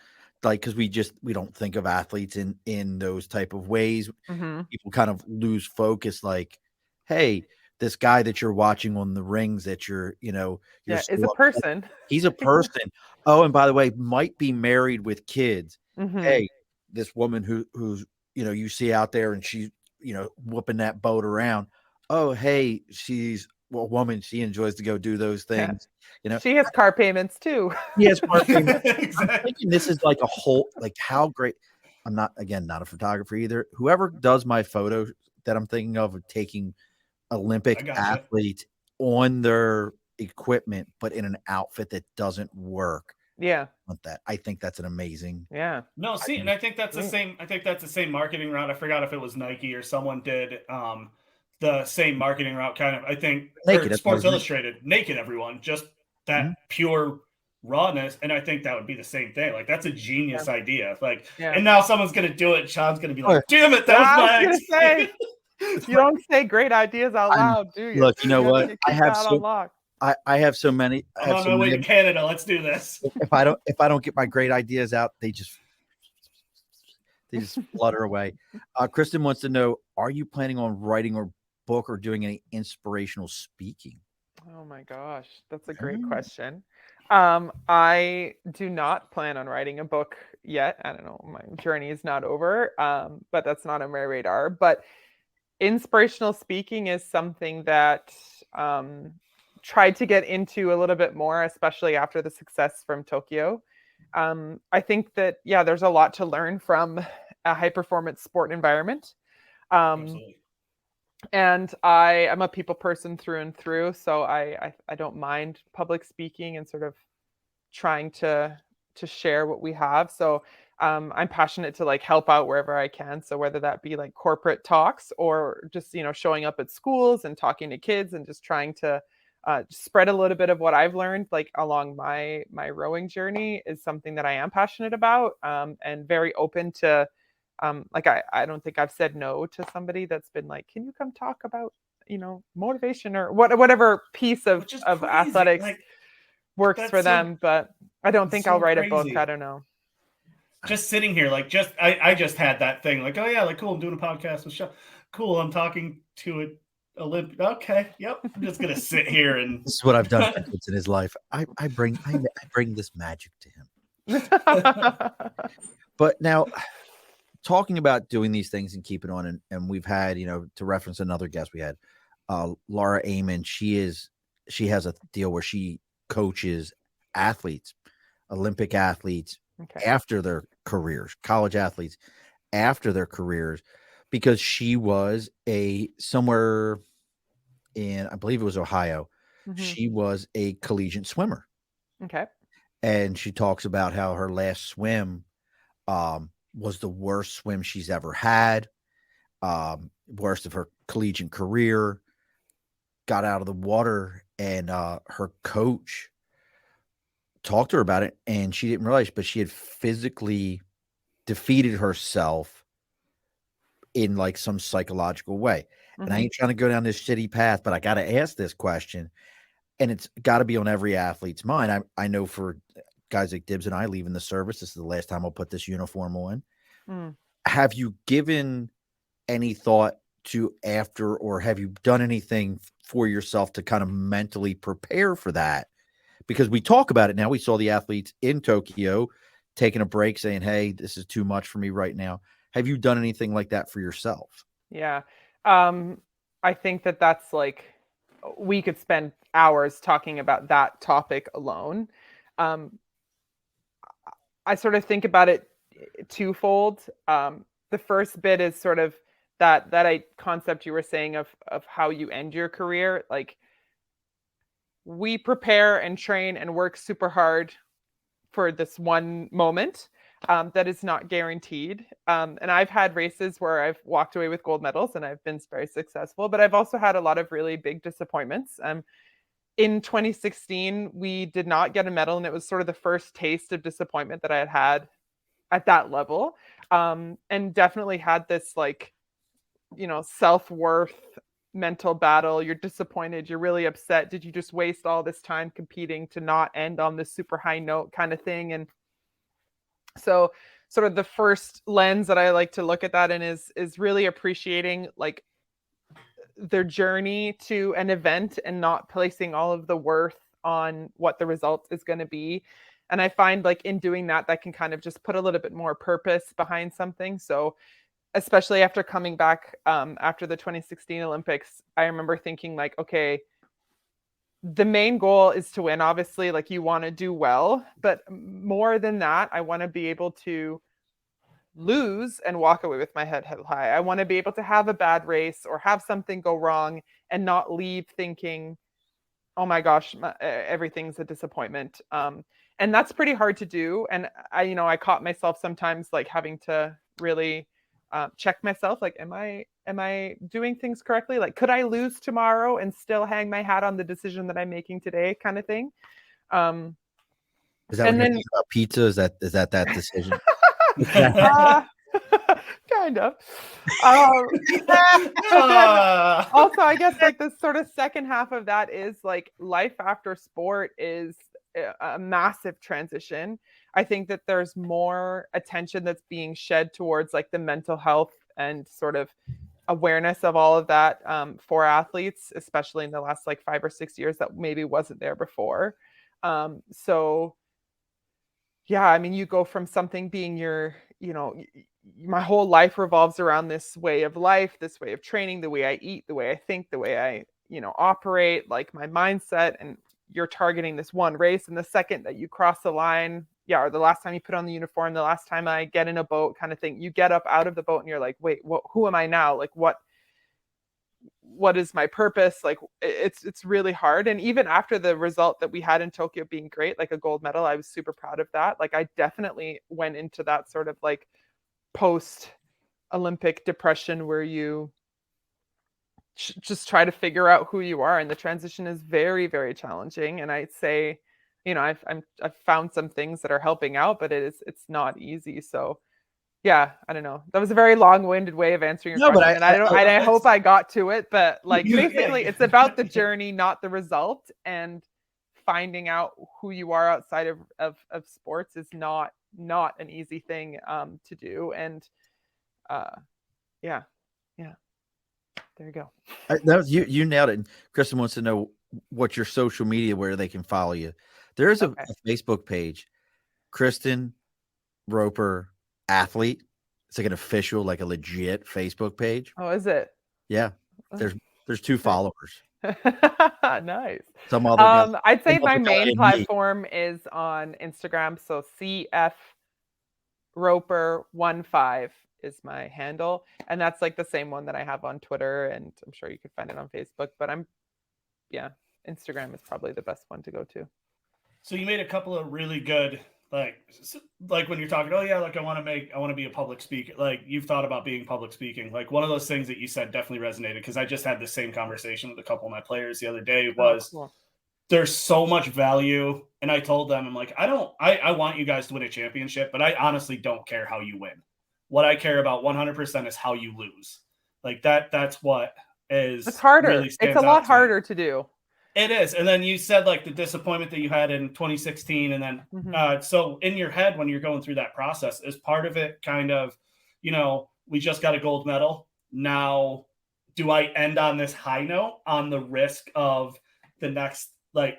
Because we don't think of athletes in those type of ways. Mm-hmm. People kind of lose focus. Hey, this guy that you're watching on the rings that you're is a person. He's a person. Oh, and by the way, might be married with kids. Mm-hmm. Hey, this woman who's you see out there, and she's whooping that boat around. Oh, hey, she's a woman. She enjoys to go do those things. She has car payments too. He has car payments. Exactly. I'm thinking this is a whole, how great. I'm not a photographer either. Whoever does my photo that I'm thinking of taking Olympic athletes on their equipment, but in an outfit that doesn't work. Yeah. I think that's an amazing. Yeah. No, see, and I think that's the same. I think that's the same marketing route. I forgot if it was Nike or someone did the same marketing route. Kind of, I think Naked, Sports Illustrated, naked everyone, just that pure rawness. And I think that would be the same thing. That's a genius idea. And now someone's gonna do it. And Sean's gonna be like, "Damn it, that was my idea." You don't say great ideas out loud, do you? Look, you know what? I have so many. I'm on my way to Canada. Let's do this. If I don't get my great ideas out, they just flutter away. Kristen wants to know: are you planning on writing or book or doing any inspirational speaking? Oh my gosh, that's a great question. I do not plan on writing a book yet. I don't know. My journey is not over, but that's not on my radar. But inspirational speaking is something that tried to get into a little bit more, especially after the success from Tokyo. I think that, there's a lot to learn from a high performance sport environment. Absolutely. And I am a people person through and through. So I don't mind public speaking and sort of trying to share what we have. So I'm passionate to help out wherever I can. So whether that be corporate talks or just, showing up at schools and talking to kids and just trying to spread a little bit of what I've learned along my rowing journey is something that I am passionate about, and very open to I don't think I've said no to somebody that's been can you come talk about motivation or whatever piece of athletics works for them. But I don't think I'll write a book. I don't know. Just sitting here, I just had that thing, oh yeah, cool, I'm doing a podcast with Sean. Cool, I'm talking to an Olympian. Okay, yep. I'm just gonna sit here and. This is what I've done in his life. I bring this magic to him. But now, talking about doing these things and keeping on, and we've had, to reference another guest we had, Laura Amon. She has a deal where she coaches athletes, Olympic athletes, after their careers, college athletes after their careers, because she was somewhere in, I believe it was Ohio. Mm-hmm. She was a collegiate swimmer. Okay. And she talks about how her last swim was the worst swim she's ever had, worst of her collegiate career, got out of the water, and her coach talked to her about it, and she didn't realize, but she had physically defeated herself in like some psychological way. And I ain't trying to go down this shitty path, but I got to ask this question, and it's got to be on every athlete's mind. I know for guys like Dibbs and I leaving the service, this is the last time I'll put this uniform on. Have you given any thought to after, or have you done anything for yourself to kind of mentally prepare for that? Because we talk about it now. We saw the athletes in Tokyo taking a break saying, hey, this is too much for me right now. Have you done anything like that for yourself? Yeah. I think that's like, we could spend hours talking about that topic alone. I sort of think about it twofold. The first bit is sort of that concept you were saying of how you end your career. Like, we prepare and train and work super hard for this one moment that is not guaranteed. And I've had races where I've walked away with gold medals and I've been very successful, but I've also had a lot of really big disappointments. In 2016, we did not get a medal, and it was sort of the first taste of disappointment that I had at that level. And definitely had this, like, self-worth mental battle. You're disappointed, you're really upset. Did you just waste all this time competing to not end on this super high note kind of thing? And so sort of the first lens that I like to look at that in is really appreciating like their journey to an event and not placing all of the worth on what the result is going to be. And I find like in doing that can kind of just put a little bit more purpose behind something. So especially after coming back after the 2016 Olympics, I remember thinking like, okay, the main goal is to win. Obviously, like, you want to do well, but more than that, I want to be able to lose and walk away with my head held high. I want to be able to have a bad race or have something go wrong and not leave thinking, oh my gosh, everything's a disappointment. And that's pretty hard to do. And I caught myself sometimes like having to really check myself, like, am I doing things correctly? Like, could I lose tomorrow and still hang my hat on the decision that I'm making today, kind of thing? Is that when you're thinking about pizza? Is that decision? Kind of. But then also, I guess like the sort of second half of that is like life after sport is a massive transition. I think that there's more attention that's being shed towards like the mental health and sort of awareness of all of that for athletes, especially in the last like 5 or 6 years that maybe wasn't there before. So yeah, I mean, you go from something being my whole life revolves around this way of life, this way of training, the way I eat, the way I think, the way I, operate, like my mindset, and you're targeting this one race. And the second that you cross the line, or the last time you put on the uniform, the last time I get in a boat kind of thing, you get up out of the boat and you're like, wait, who am I now? Like, what is my purpose? Like, it's really hard. And even after the result that we had in Tokyo being great, like a gold medal, I was super proud of that. Like, I definitely went into that sort of like post Olympic depression where you just try to figure out who you are. And the transition is very, very challenging. And I'd say, I've found some things that are helping out, but it's not easy. So yeah, I don't know. That was a very long-winded way of answering your question, and I hope I got to it. But like, basically, it's about the journey, not the result. And finding out who you are outside of sports is not an easy thing to do. And yeah, there you go. That was, you nailed it. Kristen wants to know what your social media, where they can follow you. There is a Facebook page, Kristen Roper Athlete. It's like an official, like a legit Facebook page. Oh, is it? Yeah. There's 2 followers. Nice. Some other guy, I'd say my main platform is on Instagram. So CF Roper 15 is my handle. And that's like the same one that I have on Twitter. And I'm sure you could find it on Facebook, but Instagram is probably the best one to go to. So you made a couple of really good like when you're talking, oh yeah, like I want to be a public speaker. Like you've thought about being public speaking. Like one of those things that you said definitely resonated because I just had the same conversation with a couple of my players the other day was cool. There's so much value. And I told them, I'm like, I want you guys to win a championship, but I honestly don't care how you win. What I care about 100% is how you lose. Like that's what is. It's harder. Really it's a lot harder to do. It is. And then you said like the disappointment that you had in 2016. And then, so in your head, when you're going through that process, is part of it kind of, we just got a gold medal. Now, do I end on this high note on the risk of the next, like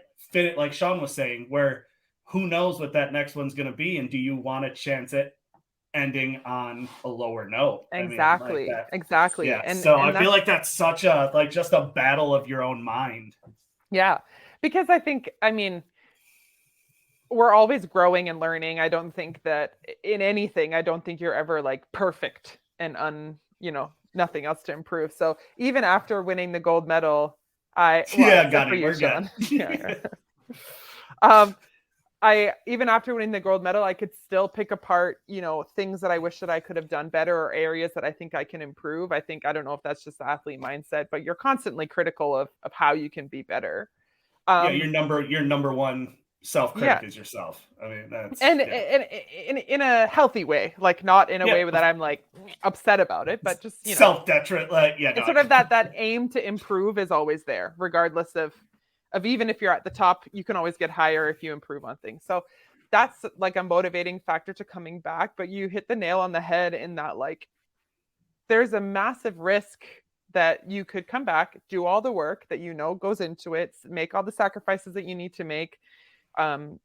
Sean was saying, where who knows what that next one's going to be? And do you want to chance it ending on a lower note? Exactly. Exactly. Yeah. And I feel like that's such a, like just a battle of your own mind. Yeah, because we're always growing and learning. I don't think that in anything, I don't think you're ever like perfect and nothing else to improve. So even after winning the gold medal, we're good. Even after winning the gold medal, I could still pick apart, things that I wish that I could have done better or areas that I think I can improve. I don't know if that's just the athlete mindset, but you're constantly critical of how you can be better. Your number one self-critic is yourself. I mean, that's and in a healthy way, like not in a way that I'm like upset about it, but just self-detriment. It's sort of that aim to improve is always there, regardless of even if you're at the top, you can always get higher if you improve on things. So that's like a motivating factor to coming back. But you hit the nail on the head in that, like, there's a massive risk that you could come back, do all the work that goes into it, make all the sacrifices that you need to make, and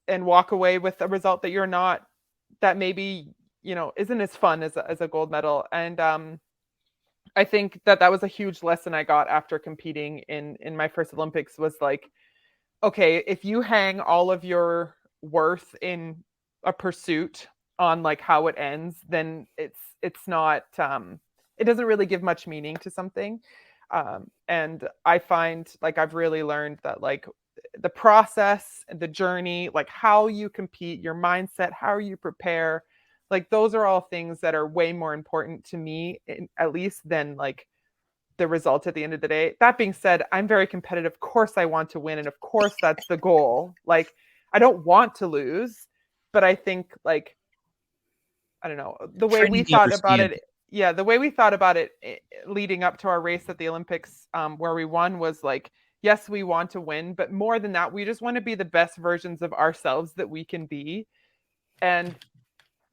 walk away with a result that you're not, that maybe isn't as fun as a gold medal. And I think that was a huge lesson I got after competing in my first Olympics, was like, okay, if you hang all of your worth in a pursuit on like how it ends, then it's not, it doesn't really give much meaning to something. And I find like I've really learned that like the process and the journey, like how you compete, your mindset, how you prepare, like those are all things that are way more important to me, at least, than like the result at the end of the day. That being said, I'm very competitive. Of course I want to win. And of course that's the goal. Like I don't want to lose, but I think like, I don't know, the way we thought about it. Yeah. The way we thought about it leading up to our race at the Olympics, where we won, was like, yes, we want to win, but more than that, we just want to be the best versions of ourselves that we can be. And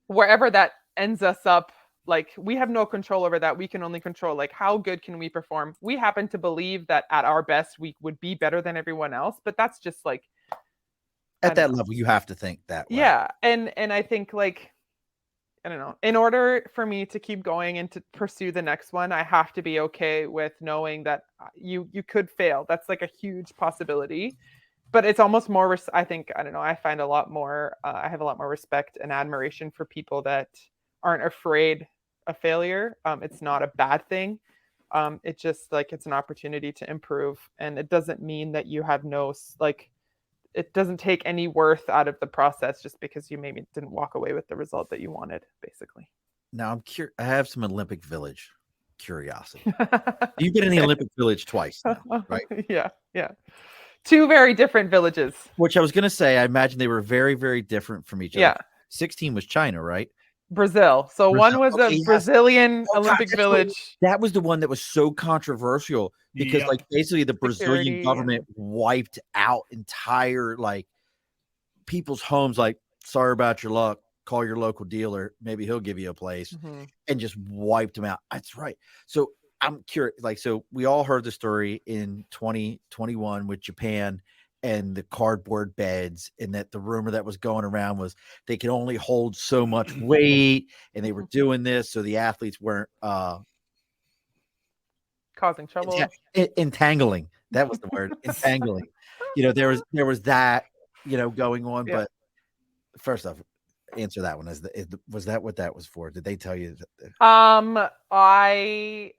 wherever that ends us up, like we have no control over that. We can only control like how good can we perform. We happen to believe that at our best we would be better than everyone else, but that's just like at that level you have to think that way. Yeah. And I think like, I don't know, in order for me to keep going and to pursue the next one, I have to be okay with knowing that you could fail. That's like a huge possibility. But it's almost more, I think, I don't know, I find a lot more, I have a lot more respect and admiration for people that aren't afraid of failure. It's not a bad thing. It's just like, it's an opportunity to improve. And it doesn't mean that you have no, like, it doesn't take any worth out of the process just because you maybe didn't walk away with the result that you wanted, basically. Now I'm curious, I have some Olympic Village curiosity. You've been in the Olympic Village twice now, right? Yeah. Two very different villages. Which I was going to say, I imagine they were very, very different from each other. Yeah. 16 was China, right? Brazil. So one was a Brazilian Olympic Village. That was the one that was so controversial because like basically the Brazilian government wiped out entire like people's homes. Like, sorry about your luck. Call your local dealer. Maybe he'll give you a place, and just wiped them out. That's right. So I'm curious, like, so we all heard the story in 2021 with Japan and the cardboard beds, and that the rumor that was going around was they could only hold so much weight, and they were doing this so the athletes weren't causing trouble. Entangling. That was the word. Entangling. There was that, going on. Yeah. But first off, answer that one. Was that what that was for? Did they tell you? I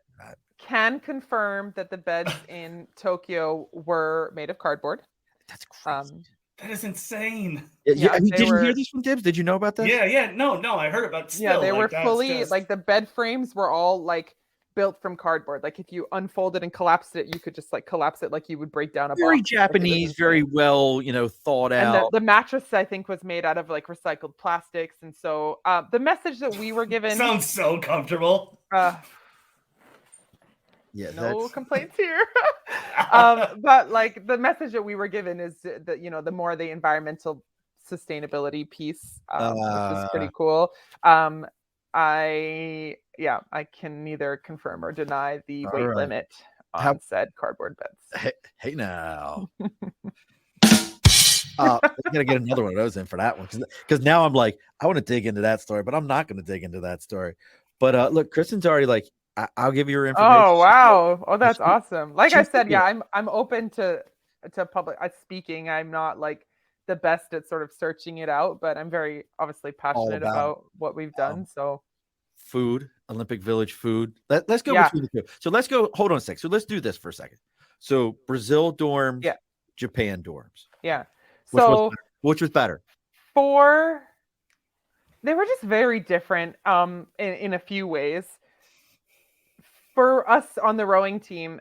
can confirm that the beds in Tokyo were made of cardboard. That's crazy. That is insane. Yeah, did you hear were. this from Dibs? Did you know about this? Yeah. No, I heard about. Still, Yeah, they like, were that's fully just... like the bed frames were all like built from cardboard. Like if you unfolded and collapsed it, you could just like collapse it like you would break down a Very box. Like, it was Japanese, very insane. well, thought And out. the mattress I think was made out of like recycled plastics. And so the message that we were given Sounds so comfortable. Yeah, no that's complaints here. But like the message that we were given is that the more the environmental sustainability piece, which is pretty cool. I can neither confirm or deny the all weight right. limit on How- said cardboard beds. Hey now. I gotta get another one of those in for that one because now I'm like, I want to dig into that story, but I'm not going to dig into that story. But look, Kristen's already like, I'll give you her information. Oh wow! Oh, that's awesome. Like I she's said, good. yeah, I'm open to public speaking. I'm not like the best at sort of searching it out, but I'm very obviously passionate about what we've done. So food, Olympic Village food. Let's go Yeah. between the two. So let's go. Hold on a sec. So let's do this for a second. So Brazil dorms, Yeah. Japan dorms. yeah. Which So was better? They were just very different in a few ways. For us on the rowing team,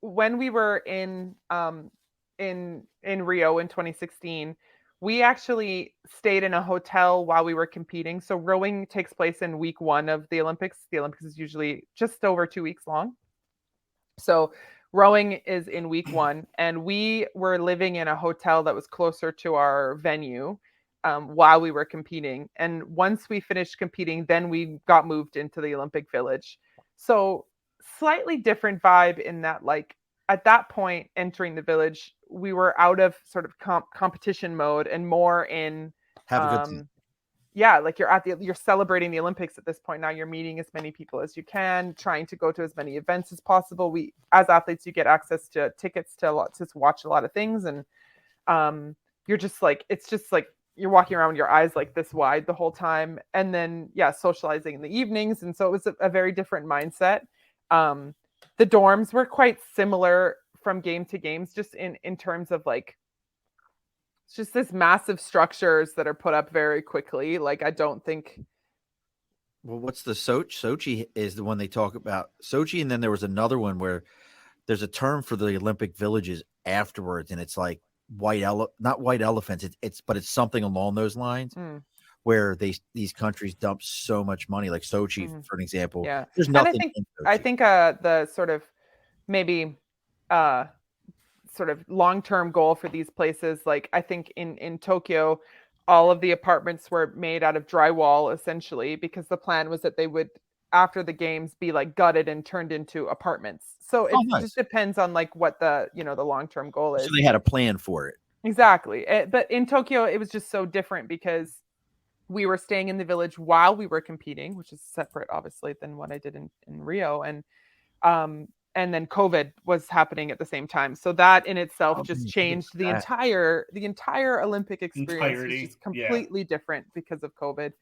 when we were in Rio in 2016, we actually stayed in a hotel while we were competing. So rowing takes place in week 1 of the Olympics. The Olympics is usually just over 2 weeks long. So rowing is in week 1, and we were living in a hotel that was closer to our venue while we were competing. And once we finished competing, then we got moved into the Olympic Village. So slightly different vibe in that, like, at that point entering the village, we were out of sort of competition mode and more in Have a good time. like you're celebrating the Olympics at this point. Now you're meeting as many people as you can, trying to go to as many events as possible. We, as athletes, you get access to tickets to watch a lot of things, and you're just like, it's just like you're walking around with your eyes like this wide the whole time, and then socializing in the evenings. And so it was a very different mindset. The dorms were quite similar from game to games, just in terms of like, it's just this massive structures that are put up very quickly. Like, I don't think. Well, what's the Sochi is the one they talk about. Sochi, and then there was another one where there's a term for the Olympic villages afterwards, and it's like not white elephants. But it's something along those lines. Where these countries dump so much money, like Sochi, for an example. Yeah, there's nothing. And I think the sort of maybe sort of long-term goal for these places, like I think in Tokyo, all of the apartments were made out of drywall essentially, because the plan was that they would, after the games, be like gutted and turned into apartments. So it just depends on like what the the long-term goal is. So they had a plan for it. Exactly. But in Tokyo, it was just so different because we were staying in the village while we were competing, which is separate, obviously, than what I did in Rio. And then COVID was happening at the same time. So that in itself just changed the entire Olympic experience. Was just completely different because of COVID.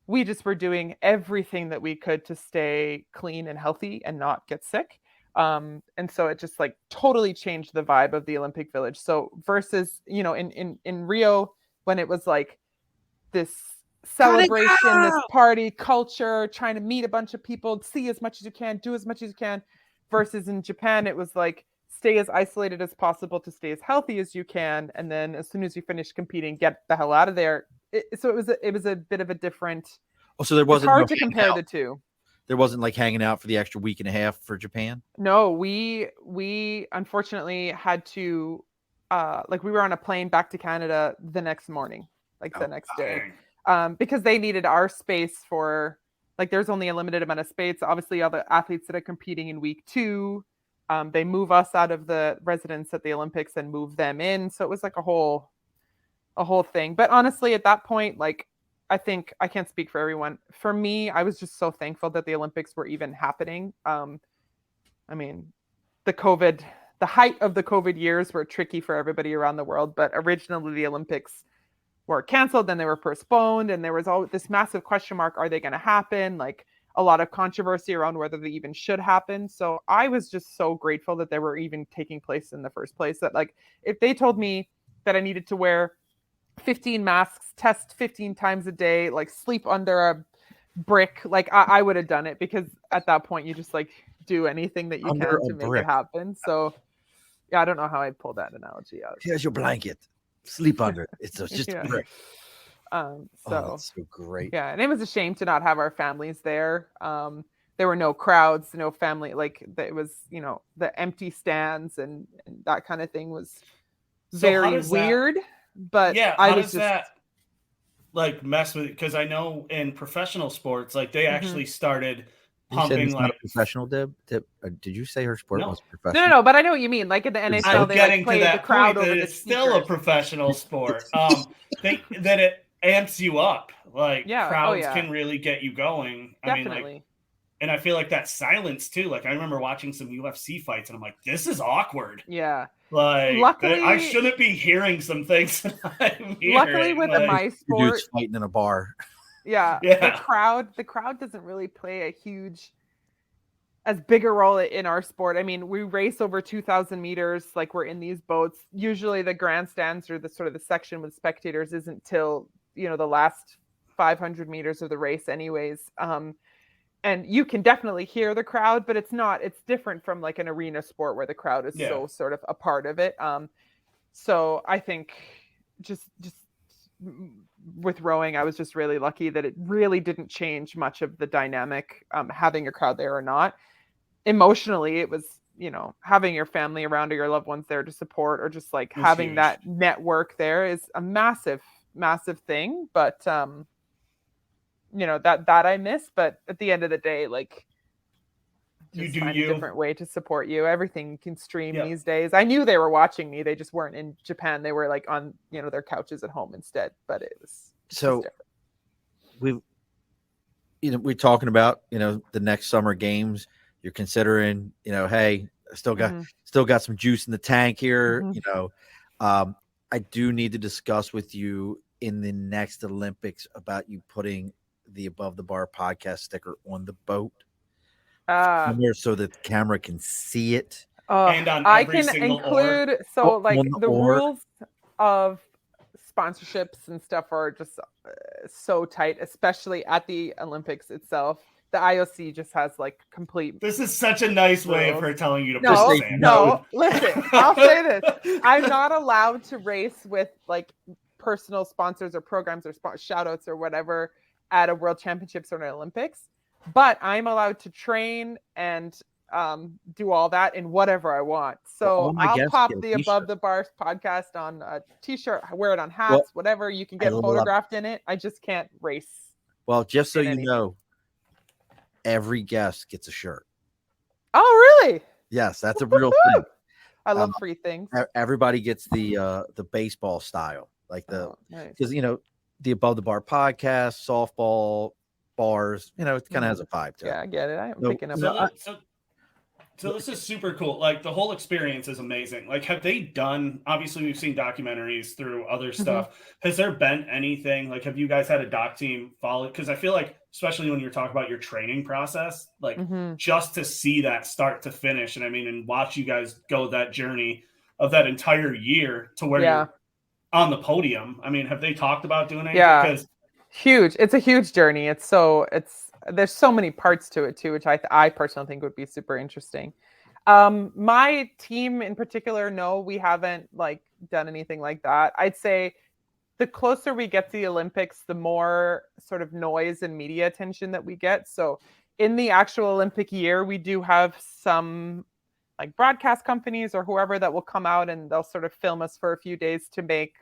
We just were doing everything that we could to stay clean and healthy and not get sick. And so it just like totally changed the vibe of the Olympic Village. So versus, in Rio, when it was like this celebration, this party culture, trying to meet a bunch of people, see as much as you can, do as much as you can, versus in Japan, it was like stay as isolated as possible to stay as healthy as you can, and then as soon as you finish competing, get the hell out of there. So it was a bit of a different. Oh, so there wasn't hard to compare the two. There wasn't like hanging out for the extra week and a half for Japan. No, we unfortunately had to we were on a plane back to Canada the next morning, the next day, because they needed our space for, like, there's only a limited amount of space. Obviously, all the athletes that are competing in week 2, they move us out of the residence at the Olympics and move them in. So it was like a whole thing. But honestly, at that point, like, I think I can't speak for everyone. For me, I was just so thankful that the Olympics were even happening. I mean, the height of the COVID years were tricky for everybody around the world, but originally the Olympics were canceled, then they were postponed, and there was all this massive question mark: are they going to happen? Like, a lot of controversy around whether they even should happen. So I was just so grateful that they were even taking place in the first place. That, like, if they told me that I needed to wear 15 masks, test 15 times a day, like sleep under a brick, like I would have done it, because at that point you just like do anything that you Under can a to make brick. it happen. So yeah, I don't know how I pulled that analogy out. Here's your blanket. Sleep under it. It's just Yeah. a brick. So That's so great. yeah, and it was a shame to not have our families there. There were no crowds, no family, like it was, you know, the empty stands and that kind of thing was very weird. But yeah, I how was does just that like mess with? Because I know in professional sports, like they actually started You said pumping it's not like a professional, Deb? Did you say her sport No. was professional? no, but I know what you mean. Like in the NHL, I'm they getting like play to the that crowd point over that the it's still a speakers. professional sport. That it amps you up. Like crowds can really get you going. Definitely. I mean, like, and I feel like that silence too. Like I remember watching some UFC fights, and I'm like, this is awkward. Yeah. Like, luckily, I shouldn't be hearing some things that I'm hearing. Luckily, with like, my sport, dudes fighting in a bar. Yeah, yeah. The crowd doesn't really play as big a role in our sport. I mean, we race over 2,000 meters, like we're in these boats. Usually the grandstands or the sort of the section with spectators isn't till, you know, the last 500 meters of the race anyways. And you can definitely hear the crowd, but it's different from like an arena sport where the crowd is so sort of a part of it. So I think just with rowing, I was just really lucky that it really didn't change much of the dynamic, having a crowd there or not. Emotionally, it was, you know, having your family around or your loved ones there to support, or just like having huge. That network there is a massive, massive thing. But, you know, that I miss, but at the end of the day, like, just find a different way to support you. Everything you can stream these days. I knew they were watching me. They just weren't in Japan. They were like on, you know, their couches at home instead, but it was so we're talking about, you know, the next summer games. You're considering, you know, hey, I still got some juice in the tank here. You know, I do need to discuss with you in the next Olympics about you putting the Above the Bar podcast sticker on the boat. So that the camera can see it. And on I can include the rules of sponsorships and stuff are just so tight, especially at the Olympics itself. The IOC just has like complete. This is such a nice way of her telling you to No, listen, I'll say this. I'm not allowed to race with like personal sponsors or programs or shout outs or whatever at a World Championships or an Olympics, but I'm allowed to train and do all that in whatever I want. So I'll pop the Above the Bar podcast on a t-shirt, wear it on hats, whatever. You can get photographed in it. I just can't race. Well, just so you know, every guest gets a shirt. Oh, really? Yes, that's a real thing. I love free things. Everybody gets the baseball style, like because you know, the Above the Bar podcast, softball, bars, you know, it kind of has a vibe to it. Yeah, I get it. I'm picking up. So this is super cool. Like the whole experience is amazing. Like, have they done, obviously we've seen documentaries through other stuff. Has there been anything, like, have you guys had a doc team follow? Because I feel like, especially when you're talking about your training process, like just to see that start to finish. And I mean, and watch you guys go that journey of that entire year to where you're on the podium. I mean, have they talked about doing anything? Yeah. Huge. It's a huge journey. There's so many parts to it too, which I personally think would be super interesting. My team in particular, no, we haven't like done anything like that. I'd say the closer we get to the Olympics, the more sort of noise and media attention that we get. So in the actual Olympic year, we do have some like broadcast companies or whoever that will come out and they'll sort of film us for a few days to make,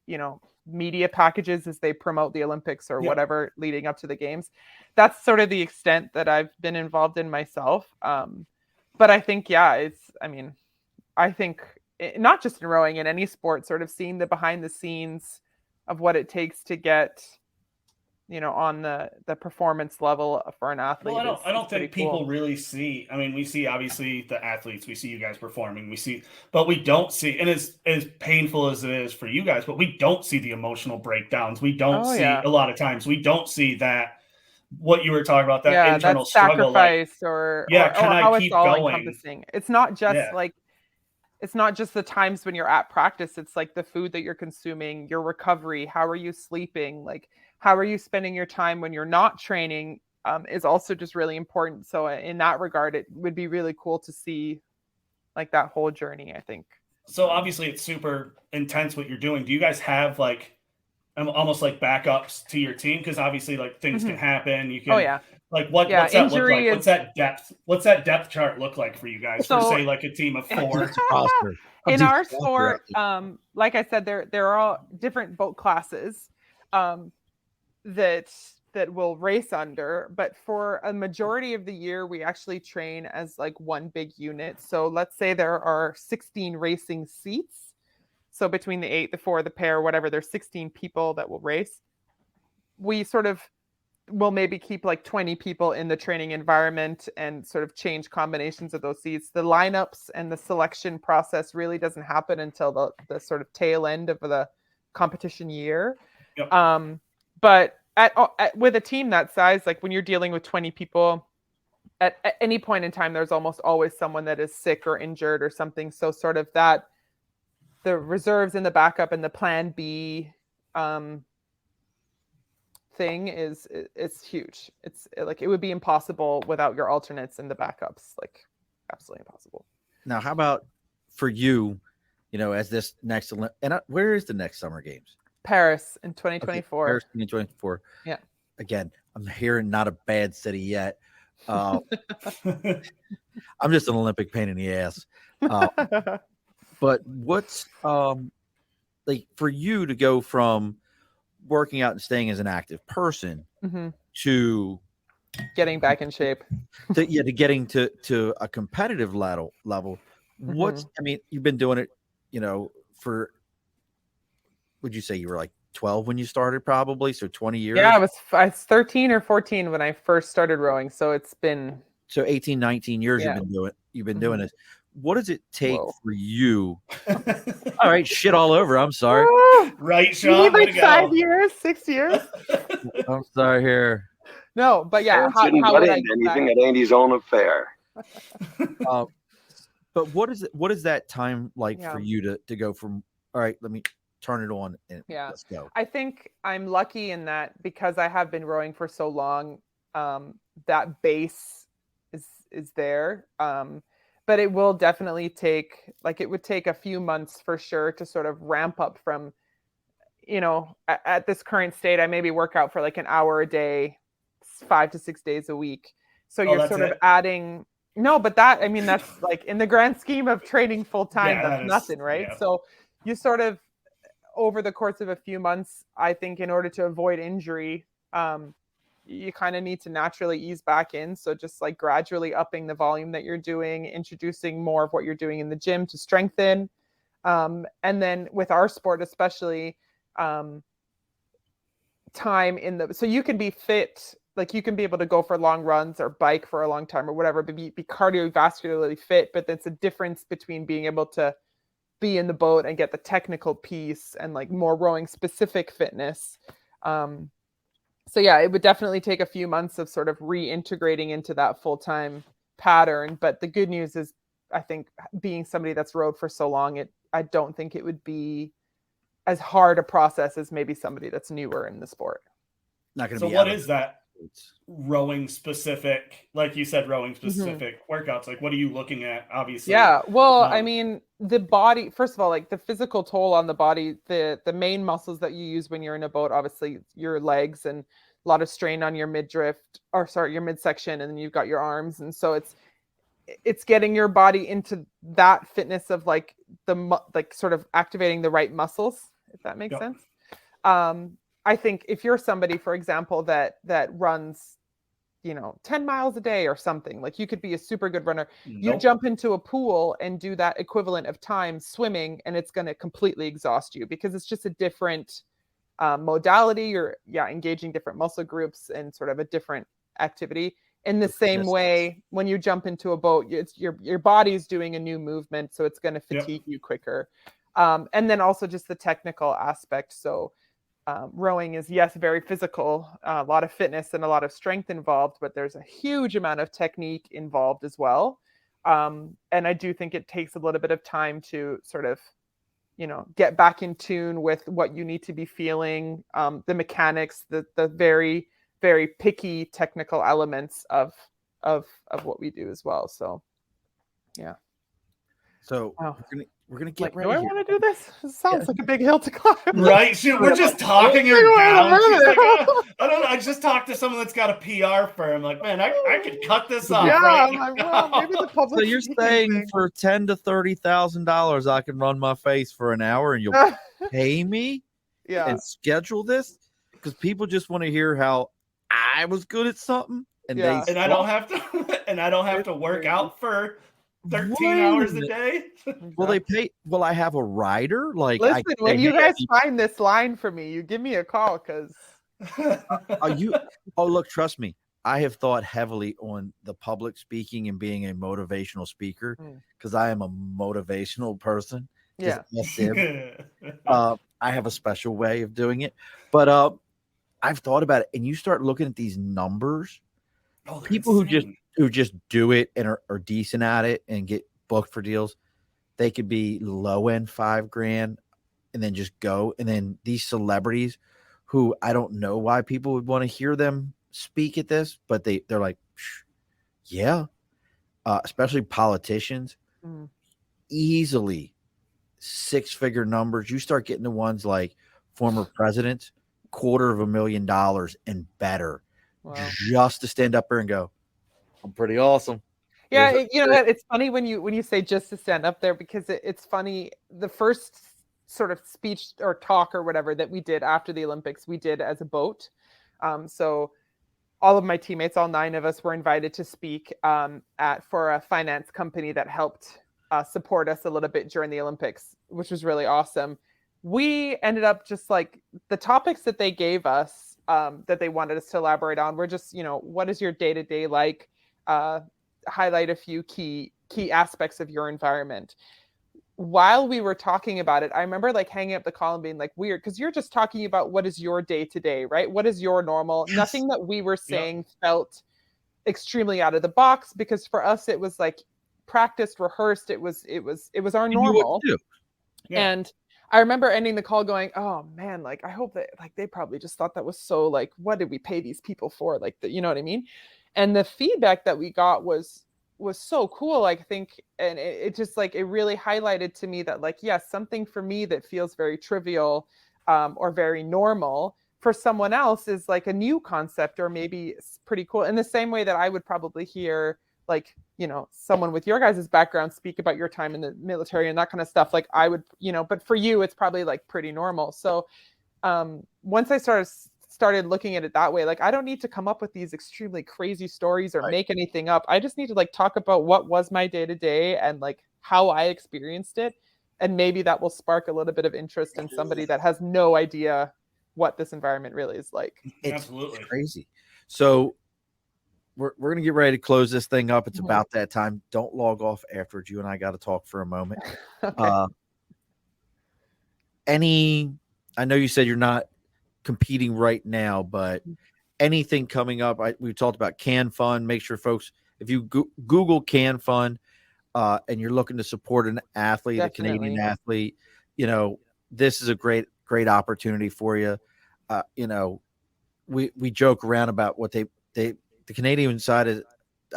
you know, media packages as they promote the Olympics or whatever leading up to the games. That's sort of the extent that I've been involved in myself. But I think, I think not just in rowing, in any sport, sort of seeing the behind the scenes of what it takes to get, you know, on the performance level for an athlete. Well, I don't think people really see. I mean, we see obviously the athletes, we see you guys performing, but we don't see, and as painful as it is for you guys, but we don't see the emotional breakdowns. We don't see a lot of times. We don't see that. What you were talking about, that internal that struggle, sacrifice, or can how I keep it's all going? encompassing. It's not just like it's not just the times when you're at practice. It's like the food that you're consuming, your recovery, how are you sleeping, like how are you spending your time when you're not training, is also just really important. So in that regard, it would be really cool to see like that whole journey, I think. So obviously it's super intense what you're doing. Do you guys have like almost like backups to your team? Because obviously like things can happen. You can like what's that look like? What's that depth chart look like for you guys for say like a team of 4? In our sport, like I said, there are all different boat classes that will race under, but for a majority of the year we actually train as like one big unit. So let's say there are 16 racing seats. So between the 8, the 4, the pair, whatever, there's 16 people that will race. We sort of will maybe keep like 20 people in the training environment and sort of change combinations of those seats. The lineups and the selection process really doesn't happen until the sort of tail end of the competition year. Yep. But with a team that size, like when you're dealing with 20 people, at any point in time, there's almost always someone that is sick or injured or something. So sort of that, the reserves and the backup and the plan B thing is huge. It's like it would be impossible without your alternates and the backups, like absolutely impossible. Now, how about for you, as this next where is the next Summer Games? Paris in 2024. Okay, Paris 2024. Yeah. Again, I'm hearing not a bad city yet. I'm just an Olympic pain in the ass. But what's like for you to go from working out and staying as an active person to getting back in shape, to getting to a competitive level? What's I mean, you've been doing it, for, would you say you were like 12 when you started, probably? So 20 years? Yeah, I was 13 or 14 when I first started rowing. So it's been 18, 19 years you've been doing this. What does it take for you? All right, shit all over. I'm sorry. Right, Sean? Like 5 years, 6 years. I'm sorry here. No, but yeah, how would I anything at Andy's own affair? But what is that time like for you to go from, all right, let me turn it on and let's go? I think I'm lucky in that because I have been rowing for so long, that base is there. But it will definitely take, like it would take a few months for sure to sort of ramp up from, at this current state, I maybe work out for like an hour a day, 5 to 6 days a week. So you're sort of adding, but that's like in the grand scheme of training full time, that's nothing, right? Yeah. So you sort of, over the course of a few months, I think in order to avoid injury, you kind of need to naturally ease back in. So just like gradually upping the volume that you're doing, introducing more of what you're doing in the gym to strengthen. And then with our sport, especially, time so you can be fit, like you can be able to go for long runs or bike for a long time or whatever, but be cardiovascularly fit. But it's a difference between being able to be in the boat and get the technical piece and like more rowing specific fitness. So yeah, it would definitely take a few months of sort of reintegrating into that full-time pattern. But the good news is, I think being somebody that's rowed for so long, I don't think it would be as hard a process as maybe somebody that's newer in the sport. Not going to be. So what is that rowing specific, like you said, rowing specific workouts? Like what are you looking at? Obviously. Yeah. Well, I mean, the body, first of all, like the physical toll on the body, the main muscles that you use when you're in a boat, obviously your legs, and a lot of strain on your your midsection, and then you've got your arms. And so it's getting your body into that fitness of like sort of activating the right muscles, if that makes sense. I think if you're somebody, for example, that runs, 10 miles a day or something, like you could be a super good runner. You jump into a pool and do that equivalent of time swimming, and it's going to completely exhaust you because it's just a different modality. You're engaging different muscle groups and sort of a different activity. In the same way, when you jump into a boat, it's your body's doing a new movement, so it's going to fatigue you quicker. And then also just the technical aspect. So rowing is, yes, very physical, a lot of fitness and a lot of strength involved, but there's a huge amount of technique involved as well. And I do think it takes a little bit of time to sort of, get back in tune with what you need to be feeling, the mechanics, the very, very picky technical elements of what we do as well. So, yeah. So Wow. we're gonna get ready. Do I here. want to do this? It sounds like a big hill to climb. Right? We're just talking her down. She's like, I don't know. I just talked to someone that's got a PR firm. Like, man, I could cut this off. Yeah, right I'm like, now. well, maybe the public. So you're saying for $10,000 to $30,000, I can run my face for an hour, and you'll pay me and schedule this? Because people just want to hear how I was good at something, and Yeah. and I don't have to, and I don't have to work out for 13 hours a day. Will they pay? Will I have a rider? Like, listen, when you guys find this line for me, you give me a call because. Look, trust me. I have thought heavily on the public speaking and being a motivational speaker because I am a motivational person. Yeah. I have a special way of doing it, but I've thought about it, and you start looking at these numbers. People who just do it and are decent at it and get booked for deals, they could be low end $5,000 and then just go. And then these celebrities who I don't know why people would want to hear them speak at this, but they're like, yeah, especially politicians, easily 6-figure numbers. You start getting the ones like former presidents, $250,000 and better. Wow. Just to stand up there and go, I'm pretty awesome. Yeah, it's funny when you say just to stand up there, because it's funny. The first sort of speech or talk or whatever that we did after the Olympics, we did as a boat. So all of my teammates, all 9 of us, were invited to speak for a finance company that helped support us a little bit during the Olympics, which was really awesome. We ended up just like the topics that they gave us that they wanted us to elaborate on were just, what is your day-to-day like? Highlight a few key aspects of your environment. While we were talking about it, I remember like hanging up the call and being like, weird, because you're just talking about what is your day-to-day, right? What is your normal? Yes. Nothing that we were saying felt extremely out of the box, because for us it was like practiced, rehearsed. It was our normal. Yeah. And I remember ending the call going, oh man, like I hope that like they probably just thought that was so like, what did we pay these people for? Like, you know what I mean? And the feedback that we got was so cool, I think. And it just like, it really highlighted to me that like, yes, something for me that feels very trivial or very normal for someone else is like a new concept, or maybe it's pretty cool. In the same way that I would probably hear like, someone with your guys' background speak about your time in the military and that kind of stuff. Like I would, but for you, it's probably like pretty normal. So once I started looking at it that way, like I don't need to come up with these extremely crazy stories or make anything up. I just need to like talk about what was my day to day and like how I experienced it. And maybe that will spark a little bit of interest in somebody that has no idea what this environment really is like. It's crazy. So we're going to get ready to close this thing up. It's about that time. Don't log off afterwards. You and I got to talk for a moment. Okay. I know you said you're not competing right now, but anything coming up? We talked about Can Fund. Make sure folks, if you Google Can Fund and you're looking to support an athlete, definitely. A Canadian athlete, this is a great opportunity for you. We joke around about what the Canadian side is,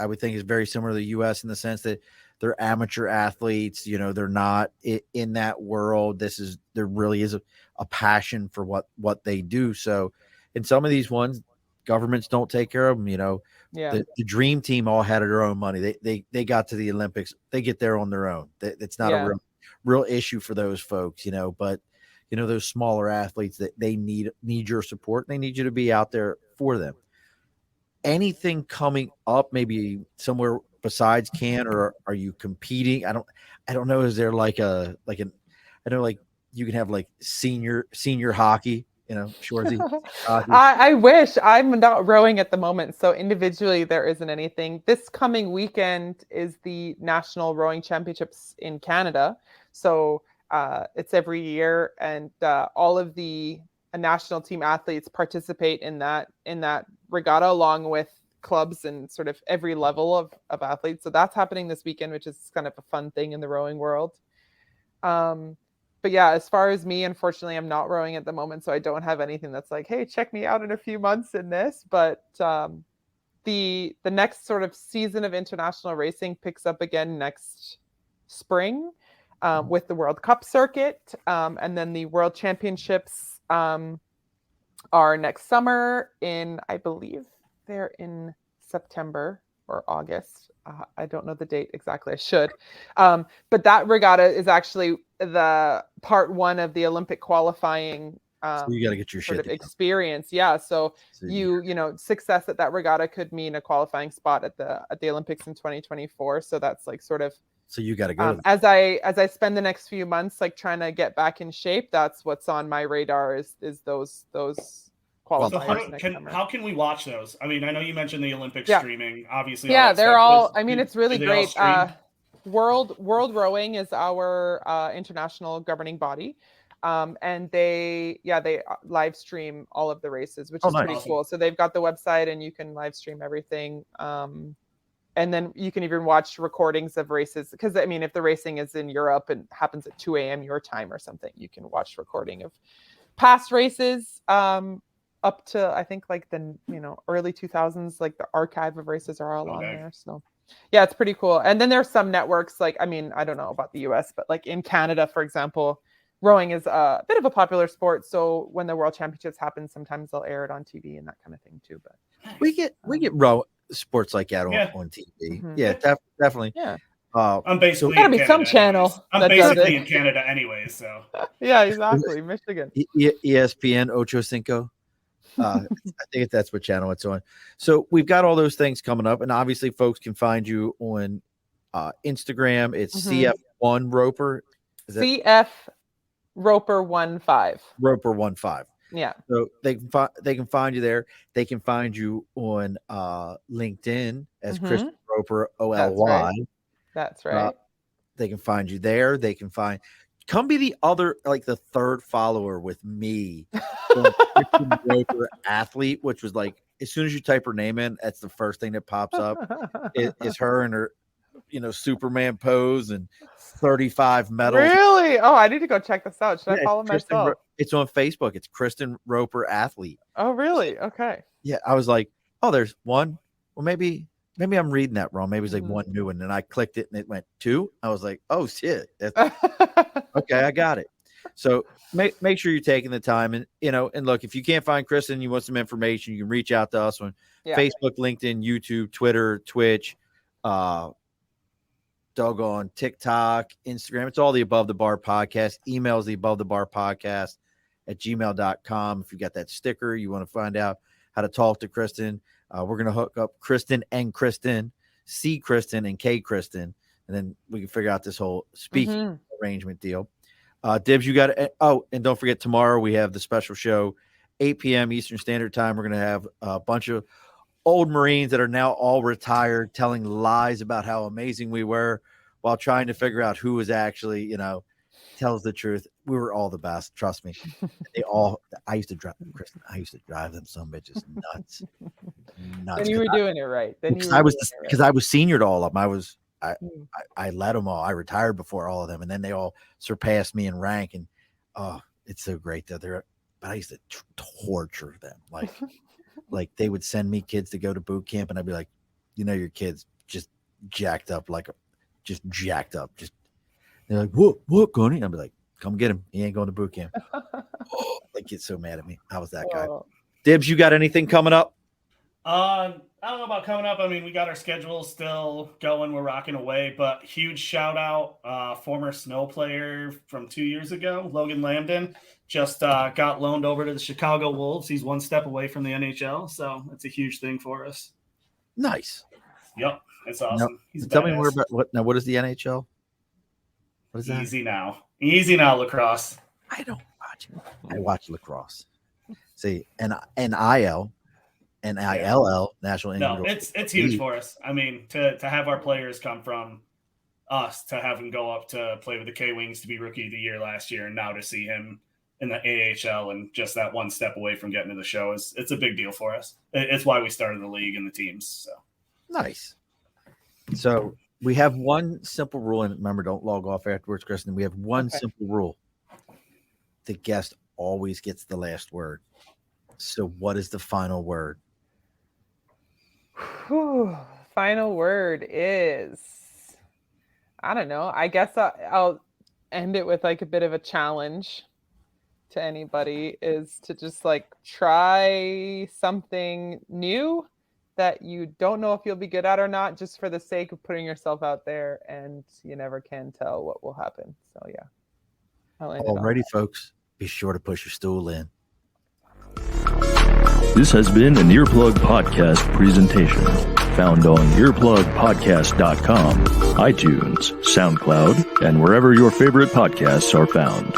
I would think, is very similar to the U.S. in the sense that they're amateur athletes. They're not in that world. There really is a passion for what they do. So in some of these ones, governments don't take care of them. The dream team all had their own money. They got to the Olympics. They get there on their own. It's not a real issue for those folks, but those smaller athletes, that they need your support. They need you to be out there for them. Anything coming up, maybe somewhere besides Can, or are you competing? I don't know. Is there I know like you can have like senior hockey, Shorzy. I wish. I'm not rowing at the moment, so individually there isn't anything. This coming weekend is the National Rowing Championships in Canada. So it's every year, and all of the national team athletes participate in that regatta, along with clubs and sort of every level of athletes. So that's happening this weekend, which is kind of a fun thing in the rowing world. But yeah, as far as me, unfortunately, I'm not rowing at the moment, so I don't have anything that's like, hey, check me out in a few months in this. But the next sort of season of international racing picks up again next spring with the World Cup circuit, and then the World Championships are next summer in, I believe they're in September or August. I don't know the date exactly. I should. But that regatta is actually the part one of the Olympic qualifying So you got to get your sort shit of together. experience. Yeah. So you know, success at that regatta could mean a qualifying spot at the Olympics in 2024. So that's like sort of, so you got to go. as I spend the next few months like trying to get back in shape, that's what's on my radar is those qualifiers. So how can we watch those? I mean, I know you mentioned the Olympic streaming, obviously. Yeah, they're all. I mean, it's really Are they great. all World Rowing is our international governing body, and they live stream all of the races, which is nice. pretty cool. So they've got the website, and you can live stream everything. And then you can even watch recordings of races, because I mean, if the racing is in Europe and happens at 2 a.m. your time or something, you can watch recording of past races. Up to I think like the early 2000s, like the archive of races are all on there. So yeah, it's pretty cool. And then there's some networks, like, I mean, I don't know about the US, but like in Canada, for example, rowing is a bit of a popular sport. So when the World Championships happen, sometimes they'll air it on TV and that kind of thing too. But we get row sports like that on TV. Mm-hmm. Yeah, definitely. Yeah. I'm basically gotta be some channel. I'm basically in Canada anyway, so yeah, exactly. Michigan. ESPN Ocho Cinco. I think that's what channel it's on. So we've got all those things coming up, and obviously folks can find you on Instagram. It's CF1 Roper. Is that CF Roper 15. Roper 15. Yeah. So they can find you there. They can find you on LinkedIn as Kristen Roper OLY. That's right. They can find you there. They can come be the other, like the third follower with me. Kristen Roper athlete, which was like, as soon as you type her name in, that's the first thing that pops up. Is her in her, Superman pose and 35 medals. Really? Oh, I need to go check this out. Should I follow myself? It's on Facebook. It's Kristen Roper athlete. Oh, really? Okay. Yeah, I was like, oh, there's one. Well, maybe I'm reading that wrong. Maybe it's like one new one. And I clicked it and it went 2. I was like, oh shit. Okay, I got it. So make sure you're taking the time, and and look, if you can't find Kristen, you want some information, you can reach out to us on Facebook, LinkedIn, YouTube, Twitter, Twitch, doggone TikTok, Instagram. It's all the Above the Bar podcast. Emails the Above the Bar podcast at gmail.com. If you got that sticker, you want to find out how to talk to Kristen. We're going to hook up Kristen and Kristen, C Kristen and K Kristen, and then we can figure out this whole speaking arrangement deal. Dibs, you got it. Oh, and don't forget, tomorrow we have the special show, 8 p.m. Eastern Standard Time. We're going to have a bunch of old Marines that are now all retired telling lies about how amazing we were while trying to figure out who was actually, tells the truth. We were all the best. Trust me. I used to drive them some bitches nuts. Then you were doing it right. Because I was senior to all of them. I led them all. I retired before all of them, and then they all surpassed me in rank. And it's so great that but I used to torture them. Like they would send me kids to go to boot camp, and I'd be like, your kid's just jacked up, just they're like, what, Coney? I'd be like, come get him. He ain't going to boot camp. They get so mad at me. I was that guy. Dibs, you got anything coming up? I don't know about coming up. I mean, we got our schedule still going. We're rocking away, but huge shout out, former snow player from 2 years ago, Logan Lambden, just got loaned over to the Chicago Wolves. He's one step away from the NHL, so it's a huge thing for us. Nice. Yep, it's awesome. Tell me more about what is the NHL? What is that? Easy now, lacrosse. I don't watch it. I watch lacrosse. See, and NIL, National Individual. No, it's huge for us. I mean, to have our players come from us, to have him go up to play with the K-Wings, to be Rookie of the Year last year, and now to see him in the AHL and just that one step away from getting to the show it's a big deal for us. It's why we started the league and the teams. So nice. So we have one simple rule, and remember, don't log off afterwards, Kristen. We have one simple rule. The guest always gets the last word. So what is the final word? Final word is, I don't know. I guess I'll end it with like a bit of a challenge to anybody, is to just like try something new that you don't know if you'll be good at or not, just for the sake of putting yourself out there, and you never can tell what will happen. So yeah. Alrighty, folks, be sure to push your stool in. This has been an Earplug Podcast presentation, found on earplugpodcast.com, iTunes, SoundCloud, and wherever your favorite podcasts are found.